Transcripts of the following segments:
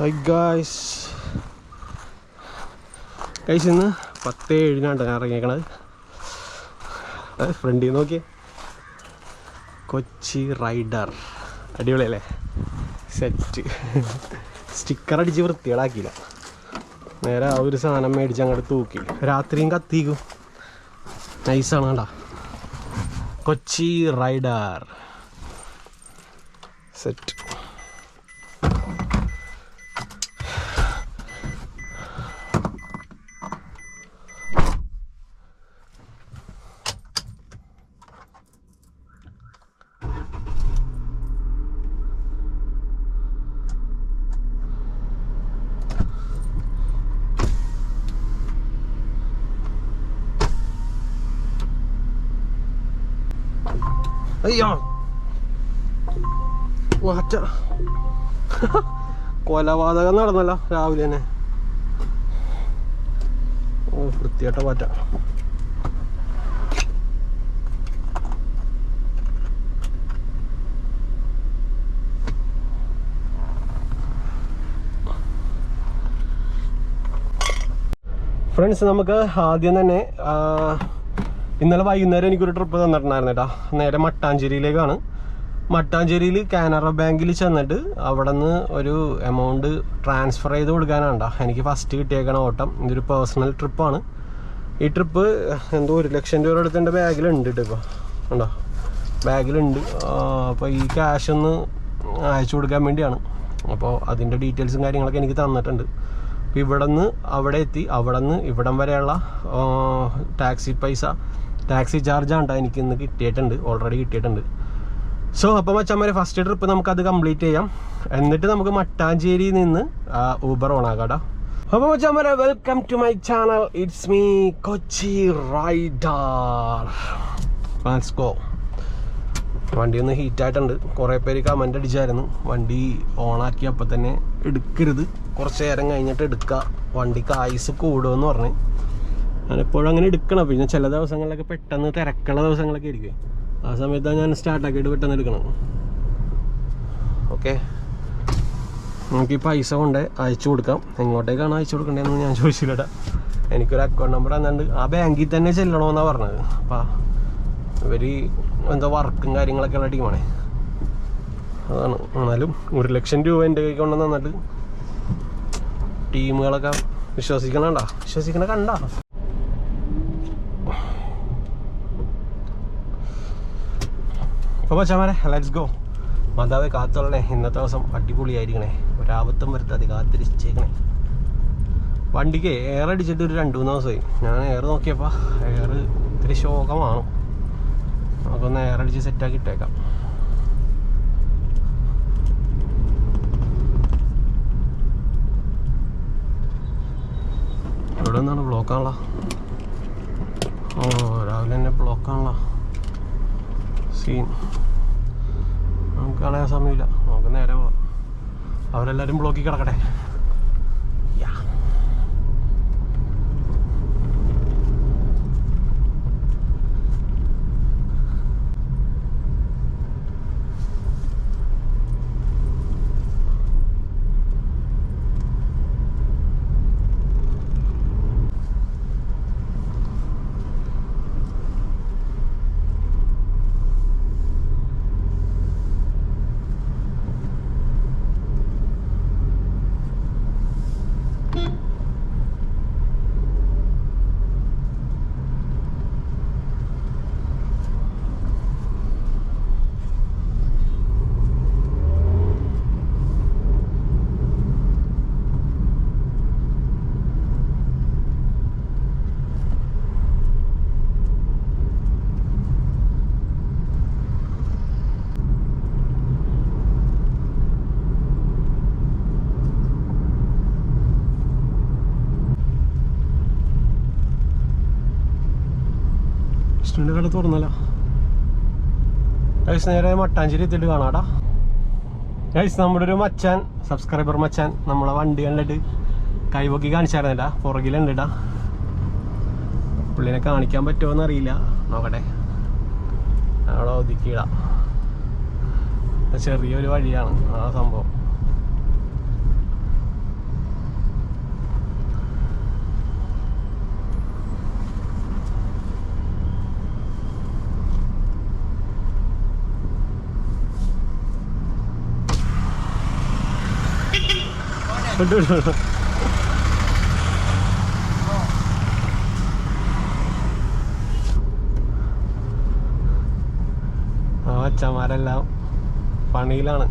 Hi guys, ഇന്ന് 10:07 ഞാൻ ഇറങ്ങിയേക്കണത്. ഫ്രണ്ടിൽ നിന്ന് നോക്കിയേ, കൊച്ചി റൈഡർ. അടിപൊളിയല്ലേ? സെറ്റ് സ്റ്റിക്കർ അടിച്ച് വൃത്തികളാക്കിയില്ല. നേരെ ആ ഒരു സാധനം മേടിച്ച് അങ്ങോട്ട് തൂക്കി, രാത്രിയും കത്തിക്കും. നൈസാണ് കണ്ട, കൊച്ചി റൈഡർ സെറ്റ്. അയ്യോ വാറ്റ, കൊലപാതകം നടന്നല്ലോ രാവിലെ തന്നെ. ഓ, വൃത്തിയായിട്ട വാറ്റ. ഫ്രണ്ട്സ്, നമുക്ക് ആദ്യം തന്നെ ഇന്നലെ വൈകുന്നേരം എനിക്കൊരു ട്രിപ്പ് തന്നിട്ടുണ്ടായിരുന്നു കേട്ടോ. നേരെ മട്ടാഞ്ചേരിയിലേക്കാണ്. മട്ടാഞ്ചേരിയിൽ കാനറ ബാങ്കിൽ ചെന്നിട്ട് അവിടെ നിന്ന് ഒരു എമൗണ്ട് ട്രാൻസ്ഫർ ചെയ്ത് കൊടുക്കാനാണ് എനിക്ക് ഫസ്റ്റ് കിട്ടിയേക്കണ ഓട്ടം. ഇതൊരു പേഴ്സണൽ ട്രിപ്പാണ്. ഈ ട്രിപ്പ് എന്തോ 1 ലക്ഷം രൂപ അടുത്ത് എൻ്റെ ബാഗിലുണ്ട് കേട്ടോ. ഇപ്പോൾ ഉണ്ടോ, ബാഗിലുണ്ട്. അപ്പോൾ ഈ ക്യാഷ് ഒന്ന് അയച്ചു കൊടുക്കാൻ വേണ്ടിയാണ്. അപ്പോൾ അതിൻ്റെ ഡീറ്റെയിൽസും കാര്യങ്ങളൊക്കെ എനിക്ക് തന്നിട്ടുണ്ട്. അപ്പോൾ ഇവിടെ നിന്ന് അവിടെ എത്തി, അവിടെ നിന്ന് ഇവിടം വരെയുള്ള ടാക്സി ചാർജാണ് എനിക്ക് ഇന്ന് കിട്ടിയിട്ടുണ്ട്, ഓൾറെഡി കിട്ടിയിട്ടുണ്ട്. സോ അപ്പോൾ മച്ചന്മാരെ, ഫസ്റ്റ് ട്രിപ്പ് നമുക്കത് കംപ്ലീറ്റ് ചെയ്യാം. എന്നിട്ട് നമുക്ക് മട്ടാഞ്ചേരിയിൽ നിന്ന് ഊബർ ഓൺ ആക്കാട്ടോ. അപ്പോൾ മച്ചന്മാരെ, welcome to my channel. It's me Kochi rider. Let's go. വണ്ടി ഒന്ന് ഹീറ്റായിട്ടുണ്ട്. കുറേ പേര് കമൻ്റ് അടിച്ചായിരുന്നു വണ്ടി ഓണാക്കി അപ്പോൾ തന്നെ എടുക്കരുത്, കുറച്ച് നേരം കഴിഞ്ഞിട്ട് എടുക്കുക, വണ്ടിക്ക് ആയുസ് കൂടുമെന്ന് പറഞ്ഞ്. ഞാനെപ്പോഴും അങ്ങനെ എടുക്കണം. പിന്നെ ചില ദിവസങ്ങളിലൊക്കെ പെട്ടെന്ന് തിരക്കുള്ള ദിവസങ്ങളൊക്കെ ആയിരിക്കും, ആ സമയത്താണ് ഞാൻ സ്റ്റാർട്ടാക്കിയിട്ട് പെട്ടെന്ന് എടുക്കണം. ഓക്കെ, നമുക്ക് ഈ പൈസ കൊണ്ട് അയച്ചു കൊടുക്കാം. എങ്ങോട്ടേക്കാണ് അയച്ചു കൊടുക്കേണ്ടതെന്ന് ഞാൻ ചോദിച്ചില്ലടാ. എനിക്കൊരു അക്കൗണ്ട് നമ്പർ തന്നിട്ടുണ്ട്. ആ ബാങ്കിൽ തന്നെ ചെല്ലണമെന്നാണ് പറഞ്ഞത്. അപ്പം ഇവർ എന്തോ വർക്കും കാര്യങ്ങളൊക്കെ ഉള്ള ടീമാണേ, അതാണ്. എന്നാലും 1 ലക്ഷം രൂപ എൻ്റെ കൈ കൊണ്ടു തന്നിട്ട് ടീമുകളൊക്കെ വിശ്വസിക്കണ കണ്ട. അപ്പോൾ ചമാരെ, ലെറ്റ്സ് ഗോ. മാതാവെ കാത്തോളണേ, ഇന്നത്തെ ദിവസം അടിപൊളിയായിരിക്കണേ, ഒരാപത്തും വരുത്താതെ കാത്തിരിച്ചേക്കണേ. വണ്ടിക്ക് എയർ അടിച്ചിട്ട് ഒരു 2-3 ദിവസമായി. ഞാൻ എയർ നോക്കിയപ്പോൾ എയർ ഇത്തിരി ശോകമാണ്. നമുക്കൊന്ന് എയർ അടിച്ച് സെറ്റാക്കി ഇട്ടേക്കാം. ഇവിടെ നിന്നാണ് ബ്ലോക്കാണല്ലോ. ഓ, രാവിലെ തന്നെ ബ്ലോക്കാണല്ലോ സീൻ. നമുക്ക് കളയാൻ സമയമില്ല, നമുക്ക് നേരെ പോവാം. അവരെല്ലാവരും ബ്ലോക്കിൽ കിടക്കട്ടെ. കട തുറന്നല്ല ഗൈസ്. നേരെ മട്ടാഞ്ചേരി എത്തിയിട്ട് കാണാടാ ഗൈസ്. നമ്മുടെ ഒരു മച്ചാൻ, സബ്സ്ക്രൈബർ മച്ചാൻ, നമ്മളെ വണ്ടി കണ്ടിട്ട് കൈവക്കി കാണിച്ചായിരുന്നില്ല, പുറകിലുണ്ടിട്ടാ. പുള്ളിനെ കാണിക്കാൻ പറ്റുമോ എന്നറിയില്ല, നോക്കട്ടെ. അവിടെ ഒതുക്കിയിടാം. ചെറിയൊരു വഴിയാണ് ആ സംഭവം. അച്ഛന്മാരെല്ലാം പണിയിലാണ്.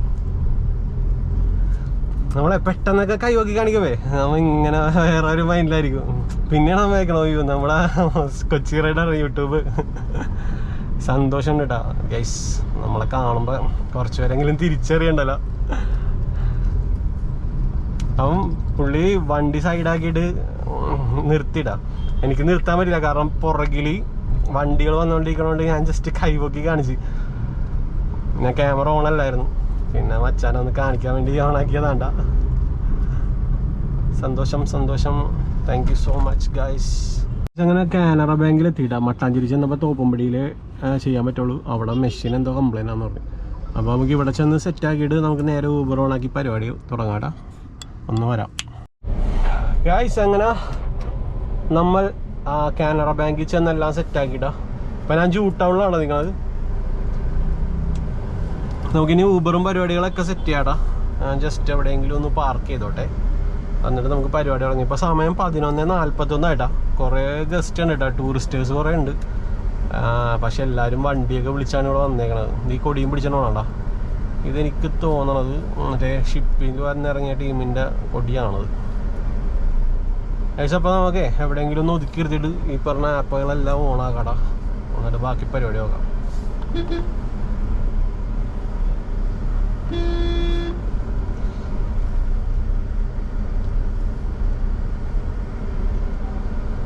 നമ്മളെ പെട്ടെന്നൊക്കെ കൈവക്കി കാണിക്കുമ്പേ നമ്മ ഇങ്ങനെ വേറെ ഒരു മൈൻഡിലായിരിക്കും. പിന്നെയാണ് നമ്മൾ കേൾക്കണോ അയ്യോ നമ്മളെ കൊച്ചി റൈഡർ യൂട്യൂബ് സന്തോഷം ഉണ്ട് കേട്ടോ ഗൈസ്. നമ്മളെ കാണുമ്പോ കുറച്ചു പേരെങ്കിലും തിരിച്ചറിയണ്ടല്ലോ. അപ്പം പുള്ളി വണ്ടി സൈഡാക്കിയിട്ട് നിർത്തിയിട്ടാ. എനിക്ക് നിർത്താൻ പറ്റില്ല, കാരണം പുറകില് വണ്ടികൾ വന്നുകൊണ്ടിരിക്കണോണ്ട് ഞാൻ ജസ്റ്റ് കൈവക്കി കാണിച്ച്. ഞാൻ ക്യാമറ ഓൺ അല്ലായിരുന്നു, പിന്നെ മച്ചാനൊന്ന് കാണിക്കാൻ വേണ്ടി ഓണാക്കിയതാണ്ട. സന്തോഷം സന്തോഷം, thank you so much guys. അങ്ങനെ കാനറ ബാങ്കിൽ എത്തിയിട്ടാ. മട്ടാഞ്ചേരി ചെന്നപ്പോൾ തോപ്പുംപടിയിൽ ചെയ്യാൻ പറ്റുള്ളൂ, അവിടെ മെഷീൻ എന്തോ കംപ്ലൈൻ്റ് ആണെന്ന് പറഞ്ഞു. അപ്പോൾ നമുക്ക് ഇവിടെ ചെന്ന് സെറ്റാക്കിയിട്ട് നമുക്ക് നേരെ ഊബർ ഓണാക്കി പരിപാടി തുടങ്ങാട്ടാ. ഒന്ന് വരാം ഗൈസ്. അങ്ങനെ നമ്മൾ കാനറ ബാങ്കിൽ ചെന്നെല്ലാം സെറ്റാക്കിയിട്ടാ. അപ്പം ഞാൻ ജൂ ടൗണിലാണ് നിങ്ങളത്. നമുക്കിനി ഊബറും പരിപാടികളൊക്കെ സെറ്റ് ചെയ്യാട്ടാ. ഞാൻ ജസ്റ്റ് എവിടെയെങ്കിലും ഒന്ന് പാർക്ക് ചെയ്തോട്ടെ, എന്നിട്ട് നമുക്ക് പരിപാടി തുടങ്ങി. ഇപ്പോൾ സമയം 11:41 ആയിട്ടാ. കുറേ ഗസ്റ്റ് ഉണ്ട് കേട്ടോ, ടൂറിസ്റ്റേഴ്സ് കുറേ ഉണ്ട്. പക്ഷെ എല്ലാവരും വണ്ടിയൊക്കെ വിളിച്ചാണ് ഇവിടെ വന്നേക്കണത്. ഈ കൊടിയും പിടിച്ചോണ്ടാ. ഇതെനിക്ക് തോന്നണത് മറ്റേ ഷിപ്പിംഗ് വന്നിറങ്ങിയ ടീമിൻ്റെ കൊടിയാണത്. ഏകദേശം അപ്പോൾ നമുക്ക് എവിടെയെങ്കിലും ഒന്ന് ഒതുക്കി എടുത്തിട്ട് ഈ പറഞ്ഞ ആപ്പുകളെല്ലാം ഓണാക്കാടാ, എന്നിട്ട് ബാക്കി പരിപാടി നോക്കാം.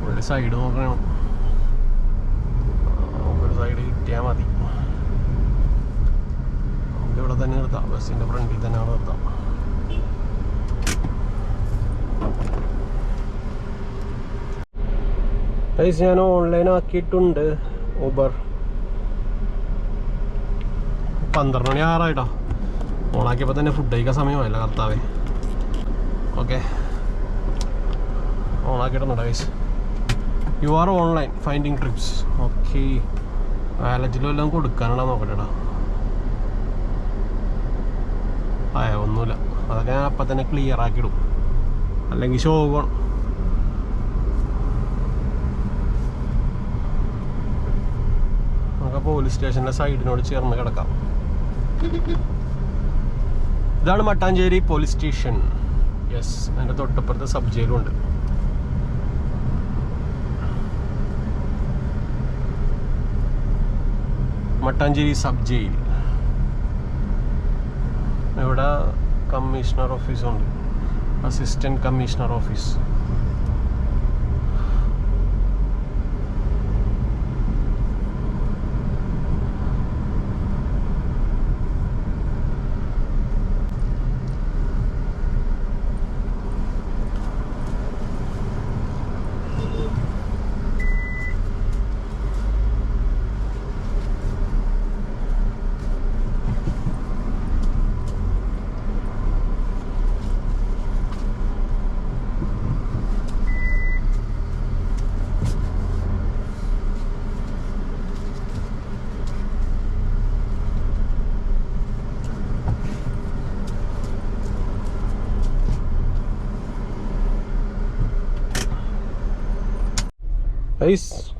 ഒരു സൈഡ് നോക്കണം, നമുക്കൊരു സൈഡ് കിട്ടിയാൽ മതി. നമുക്ക് ഇവിടെ തന്നെ നിർത്താം, ബസ്സിൻ്റെ ഫ്രണ്ടിൽ തന്നെയാണ് നിർത്താം. പൈസ ഞാൻ ഓൺലൈൻ ആക്കിയിട്ടുണ്ട് ഊബർ. 12 മണി ആറായിട്ടോ. ഓണാക്കിയപ്പോൾ തന്നെ ഫുഡ് കഴിക്കാൻ സമയമായില്ല കർത്താവേ. ഓക്കെ, ഓണാക്കിയിട്ടുണ്ട് guys. You are online finding trips. Okay, വാലറ്റിലും എല്ലാം കൊടുക്കാനാണോ നോക്കട്ടെടാ. ഒന്നുമില്ല, അതൊക്കെ ഞാൻ അപ്പം തന്നെ ക്ലിയർ ആക്കിയിടും, അല്ലെങ്കിൽ ശോകം. നമുക്ക് പോലീസ് സ്റ്റേഷൻ്റെ സൈഡിനോട് ചേർന്ന് കിടക്കാം. ഇതാണ് മട്ടാഞ്ചേരി പോലീസ് സ്റ്റേഷൻ. യെസ്, അതിൻ്റെ തൊട്ടപ്പുറത്ത് സബ് ജയിലും ഉണ്ട്. Mattancherry sub jail. ഇവിടെ കമ്മീഷണർ ഓഫീസുണ്ട്, അസിസ്റ്റന്റ് കമ്മീഷണർ ഓഫീസ്.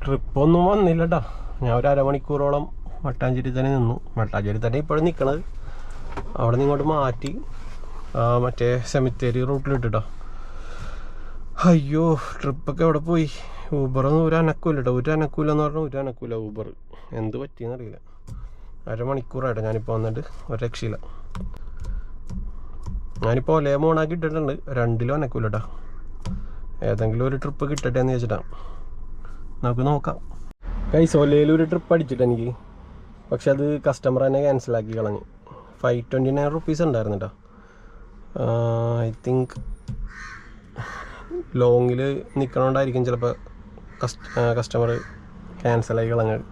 ട്രിപ്പൊന്നും വന്നില്ല കേട്ടോ. ഞാൻ ഒരു അരമണിക്കൂറോളം മട്ടാഞ്ചേരി തന്നെ നിന്നു. മട്ടാഞ്ചേരി തന്നെ ഇപ്പോഴും നിൽക്കണത്. അവിടെ നിന്ന് ഇങ്ങോട്ട് മാറ്റി മറ്റേ സെമിത്തേരി റൂട്ടിലിട്ടോ. അയ്യോ, ട്രിപ്പൊക്കെ എവിടെ പോയി. ഊബറൊന്നും ഒരു അനക്കൂല കേട്ടോ, ഒരു അനക്കൂല എന്ന് പറഞ്ഞാൽ ഒരു അനക്കൂല. ഊബർ എന്ത് പറ്റിയെന്നറിയില്ല. അരമണിക്കൂറായിട്ടോ ഞാനിപ്പോൾ വന്നിട്ട് ഒരു രക്ഷയില്ല. ഞാനിപ്പോൾ ഒലേ മോണാക്കി ഇട്ടിട്ടുണ്ട്, 2 അനക്കൂല കേട്ടോ. ഏതെങ്കിലും ഒരു ട്രിപ്പ് കിട്ടട്ടെ എന്ന് വെച്ചിട്ടാണ്. നമുക്ക് നോക്കാം ഗൈസ്. ഒലയിൽ ഒരു ട്രിപ്പ് അടിച്ചിട്ട് എനിക്ക്, പക്ഷെ അത് കസ്റ്റമർ തന്നെ ക്യാൻസലാക്കി കളഞ്ഞു. 529 റുപ്പീസ് ഉണ്ടായിരുന്നു കേട്ടോ. ഐ തിങ്ക് ലോങ്ങിൽ നിൽക്കണോണ്ടായിരിക്കും ചിലപ്പോൾ കസ്റ്റമർ ക്യാൻസലാക്കി കളഞ്ഞത്.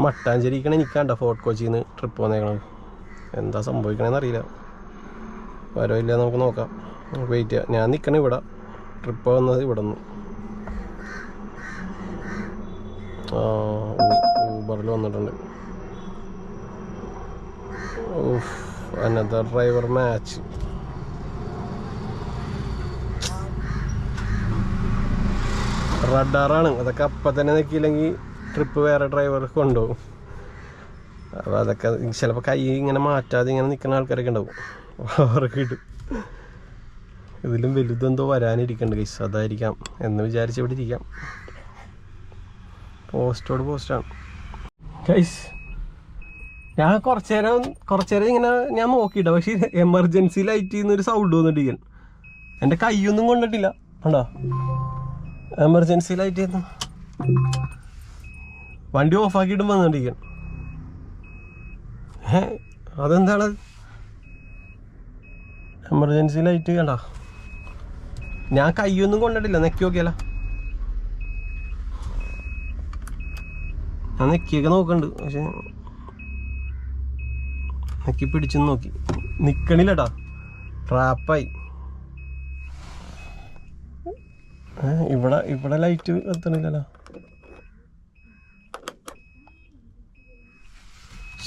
മട്ടാഞ്ചേരിക്കണ എനിക്കാണ്ടോ ഫോർട്ട് കൊച്ചിയിൽ നിന്ന് ട്രിപ്പ് വന്നേക്കണത്. എന്താ സംഭവിക്കണമെന്ന് അറിയില്ല. വരവില്ല, നമുക്ക് നോക്കാം. വെയിറ്റ് ചെയ്യാം. ഞാൻ നിൽക്കണം ഇവിടെ, ട്രിപ്പ് വന്നത് ഇവിടെ നിന്ന്. ഊബറിൽ വന്നിട്ടുണ്ട്. Another driver match. റഡാറാണ്, അതൊക്കെ അപ്പം തന്നെ നിൽക്കില്ലെങ്കിൽ ട്രിപ്പ് വേറെ ഡ്രൈവർ കൊണ്ടുപോകും. അപ്പോൾ അതൊക്കെ ചിലപ്പോൾ കൈ ഇങ്ങനെ മാറ്റാതെ ഇങ്ങനെ നിൽക്കുന്ന ആൾക്കാരൊക്കെ ഉണ്ടാവും, അവർക്ക് കിട്ടും. ഇതിലും വലുതെന്തോ വരാനിരിക്കുന്നുണ്ട് ഗൈസ്, അതായിരിക്കാം എന്ന് വിചാരിച്ച് ഇവിടെ ഇരിക്കാം. പോസ്റ്റോട് പോസ്റ്റാണ് ഗൈസ്. ഞാൻ കുറച്ച് നേരം ഇങ്ങനെ ഞാൻ നോക്കിയിട്ട, പക്ഷേ എമർജൻസി ലൈറ്റിൽ നിന്നൊരു സൗണ്ട് വന്നിട്ടിരിക്കാൻ. എൻ്റെ കൈയൊന്നും കൊണ്ടിട്ടില്ല കണ്ടോ, എമർജൻസി ലൈറ്റ് ആയിരുന്നു. വണ്ടി ഓഫാക്കിയിട്ടും വന്നിട്ടിരിക്കാൻ. അതെന്താണ് എമർജൻസി ലൈറ്റ് കണ്ട? ഞാൻ കൈയൊന്നും കൊണ്ടിട്ടില്ല, നെക്കി നോക്കിയല്ല. ഞാൻ നെക്കിയൊക്കെ നോക്കണ്ട്, പക്ഷെ നെക്കി പിടിച്ചു നോക്കി, നിക്കണില്ലട്ടാ, ട്രാപ്പായി. ഇവിടെ ലൈറ്റ് എത്തണില്ലല്ലോ.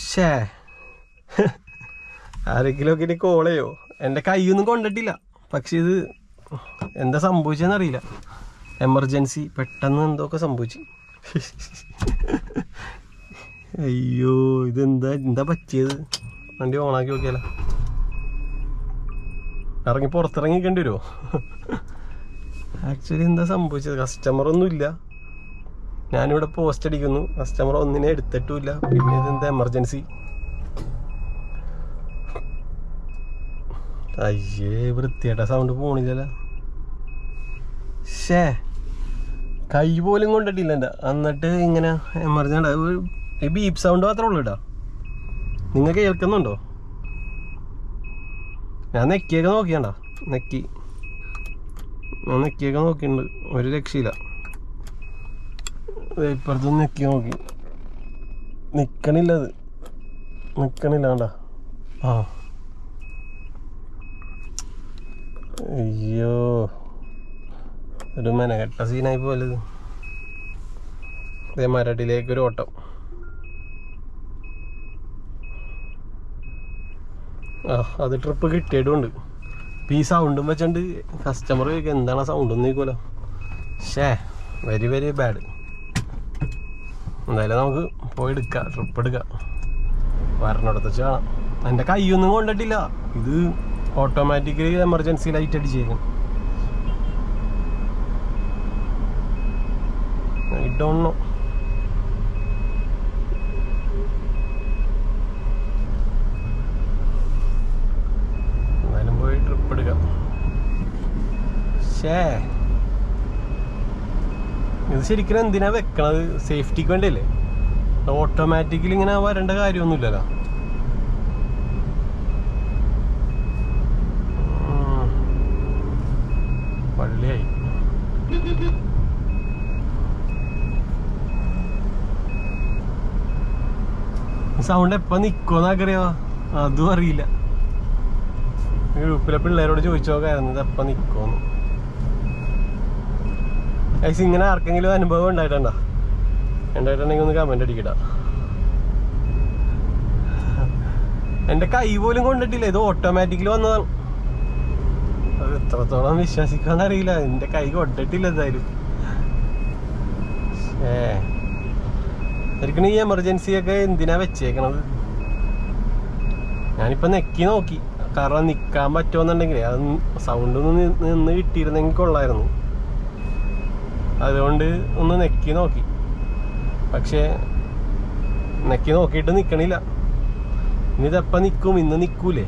ഷേ ആരെങ്കിലും ഒക്കെ ഇനി കോളയോ? എൻ്റെ കൈയൊന്നും കൊണ്ടിട്ടില്ല, പക്ഷെ ഇത് എന്താ സംഭവിച്ചെന്നറിയില്ല. എമർജൻസി പെട്ടെന്ന് എന്തൊക്കെ സംഭവിച്ചു. അയ്യോ, എന്താ പറ്റിയത്? വണ്ടി ഓണാക്കി നോക്കിയാലോ. പുറത്തിറങ്ങിക്കേണ്ടി വരുമോ? ആക്ച്വലി എന്താ സംഭവിച്ചത്? കസ്റ്റമറൊന്നുമില്ല, ഞാനിവിടെ പോസ്റ്റ് അടിക്കുന്നു, കസ്റ്റമർ ഒന്നിനെ എടുത്തിട്ടുമില്ല. പിന്നെ ഇതെന്താ എമർജൻസി? അയ്യേ, വൃത്തിയായിട്ട സൗണ്ട് പോണില്ലല്ലോ. ഷേ, കൈ പോലും കൊണ്ടിട്ടില്ല എൻ്റെ. എന്നിട്ട് ഇങ്ങനെ എമർജൻസി ബീപ്പ് സൗണ്ട് മാത്രമേ ഉള്ളൂ ഇടാ. നിങ്ങൾക്ക് കേൾക്കുന്നുണ്ടോ? ഞാൻ നെക്കിയൊക്കെ നോക്കിയണ്ട, ഞാൻ നെക്കിയൊക്കെ നോക്കിയിട്ടുണ്ട്, ഒരു രക്ഷയില്ല. ഇപ്പുറത്തും നെക്കി നോക്കി, നിൽക്കണില്ല കണ്ട. ആ അയ്യോ, ഒരു മെനകെട്ട സീനായി പോലത്. ഇതേ മരടിലേക്കൊരു ഓട്ടം. അത് ട്രിപ്പ് കിട്ടിയിട്ടുമുണ്ട്. ഇപ്പം ഈ സൗണ്ടും വെച്ചോണ്ട് കസ്റ്റമർ ചോദിക്കുക എന്താണ് ആ സൗണ്ട് ഒന്നും ചോദിക്കുമല്ലോ. ഷേ, വെരി വെരി ബാഡ്. എന്തായാലും നമുക്ക് പോയി എടുക്കാം, ട്രിപ്പ് എടുക്കാം. വരണോടത്ത് വെച്ച് കാണാം. എൻ്റെ കൈയൊന്നും കൊണ്ടിട്ടില്ല, ഇത് ഓട്ടോമാറ്റിക്കലി എമർജൻസി ലൈറ്റ് അടിച്ചേക്കും. I don't know. എന്തായാലും പോയി ട്രിപ്പ് എടുക്കാം. ഷേ, ഇത് ശരിക്കും എന്തിനാ വെക്കണത്? സേഫ്റ്റിക്ക് വേണ്ടിയല്ലേ? ഓട്ടോമാറ്റിക്കലി ഇങ്ങനെ വരേണ്ട കാര്യമൊന്നുമില്ലല്ലോ. പള്ളിയായി. സൗണ്ട് എപ്പോ നിക്കോന്നൊക്കെ അറിയാ, അതും അറിയില്ല. ഗ്രൂപ്പിലെ പിള്ളേരോട് ചോദിച്ചു നോക്കായിരുന്നു ഇത് എപ്പോ നിക്കോന്ന്. ഇങ്ങനെ ആർക്കെങ്കിലും അനുഭവം ഉണ്ടായിട്ടുണ്ടെങ്കിൽ ഒന്ന് കമന്റ് അടിക്കട്ടാ. എൻ്റെ കൈ പോലും കൊണ്ടിട്ടില്ല, ഇത് ഓട്ടോമാറ്റിക്കലി വന്നതാണ്. അത് എത്രത്തോളം വിശ്വസിക്കാന്നറിയില്ല, എൻ്റെ കൈ കൊണ്ടിട്ടില്ല എന്തായാലും. ശരിക്കും ഈ എമർജൻസിയൊക്കെ എന്തിനാ വെച്ചേക്കണത്? ഞാനിപ്പോൾ നെക്കി നോക്കി, കാരണം നിൽക്കാൻ പറ്റുമെന്നുണ്ടെങ്കിലേ അത് സൗണ്ട് ഒന്ന് നിന്ന് കിട്ടിയിരുന്നെങ്കിൽ കൊള്ളായിരുന്നു. അതുകൊണ്ട് ഒന്ന് നെക്കി നോക്കി, പക്ഷേ നെക്കി നോക്കിയിട്ട് നിൽക്കണില്ല. ഇനി ഇതെപ്പം നിൽക്കും, ഇന്ന് നിൽക്കൂലേ?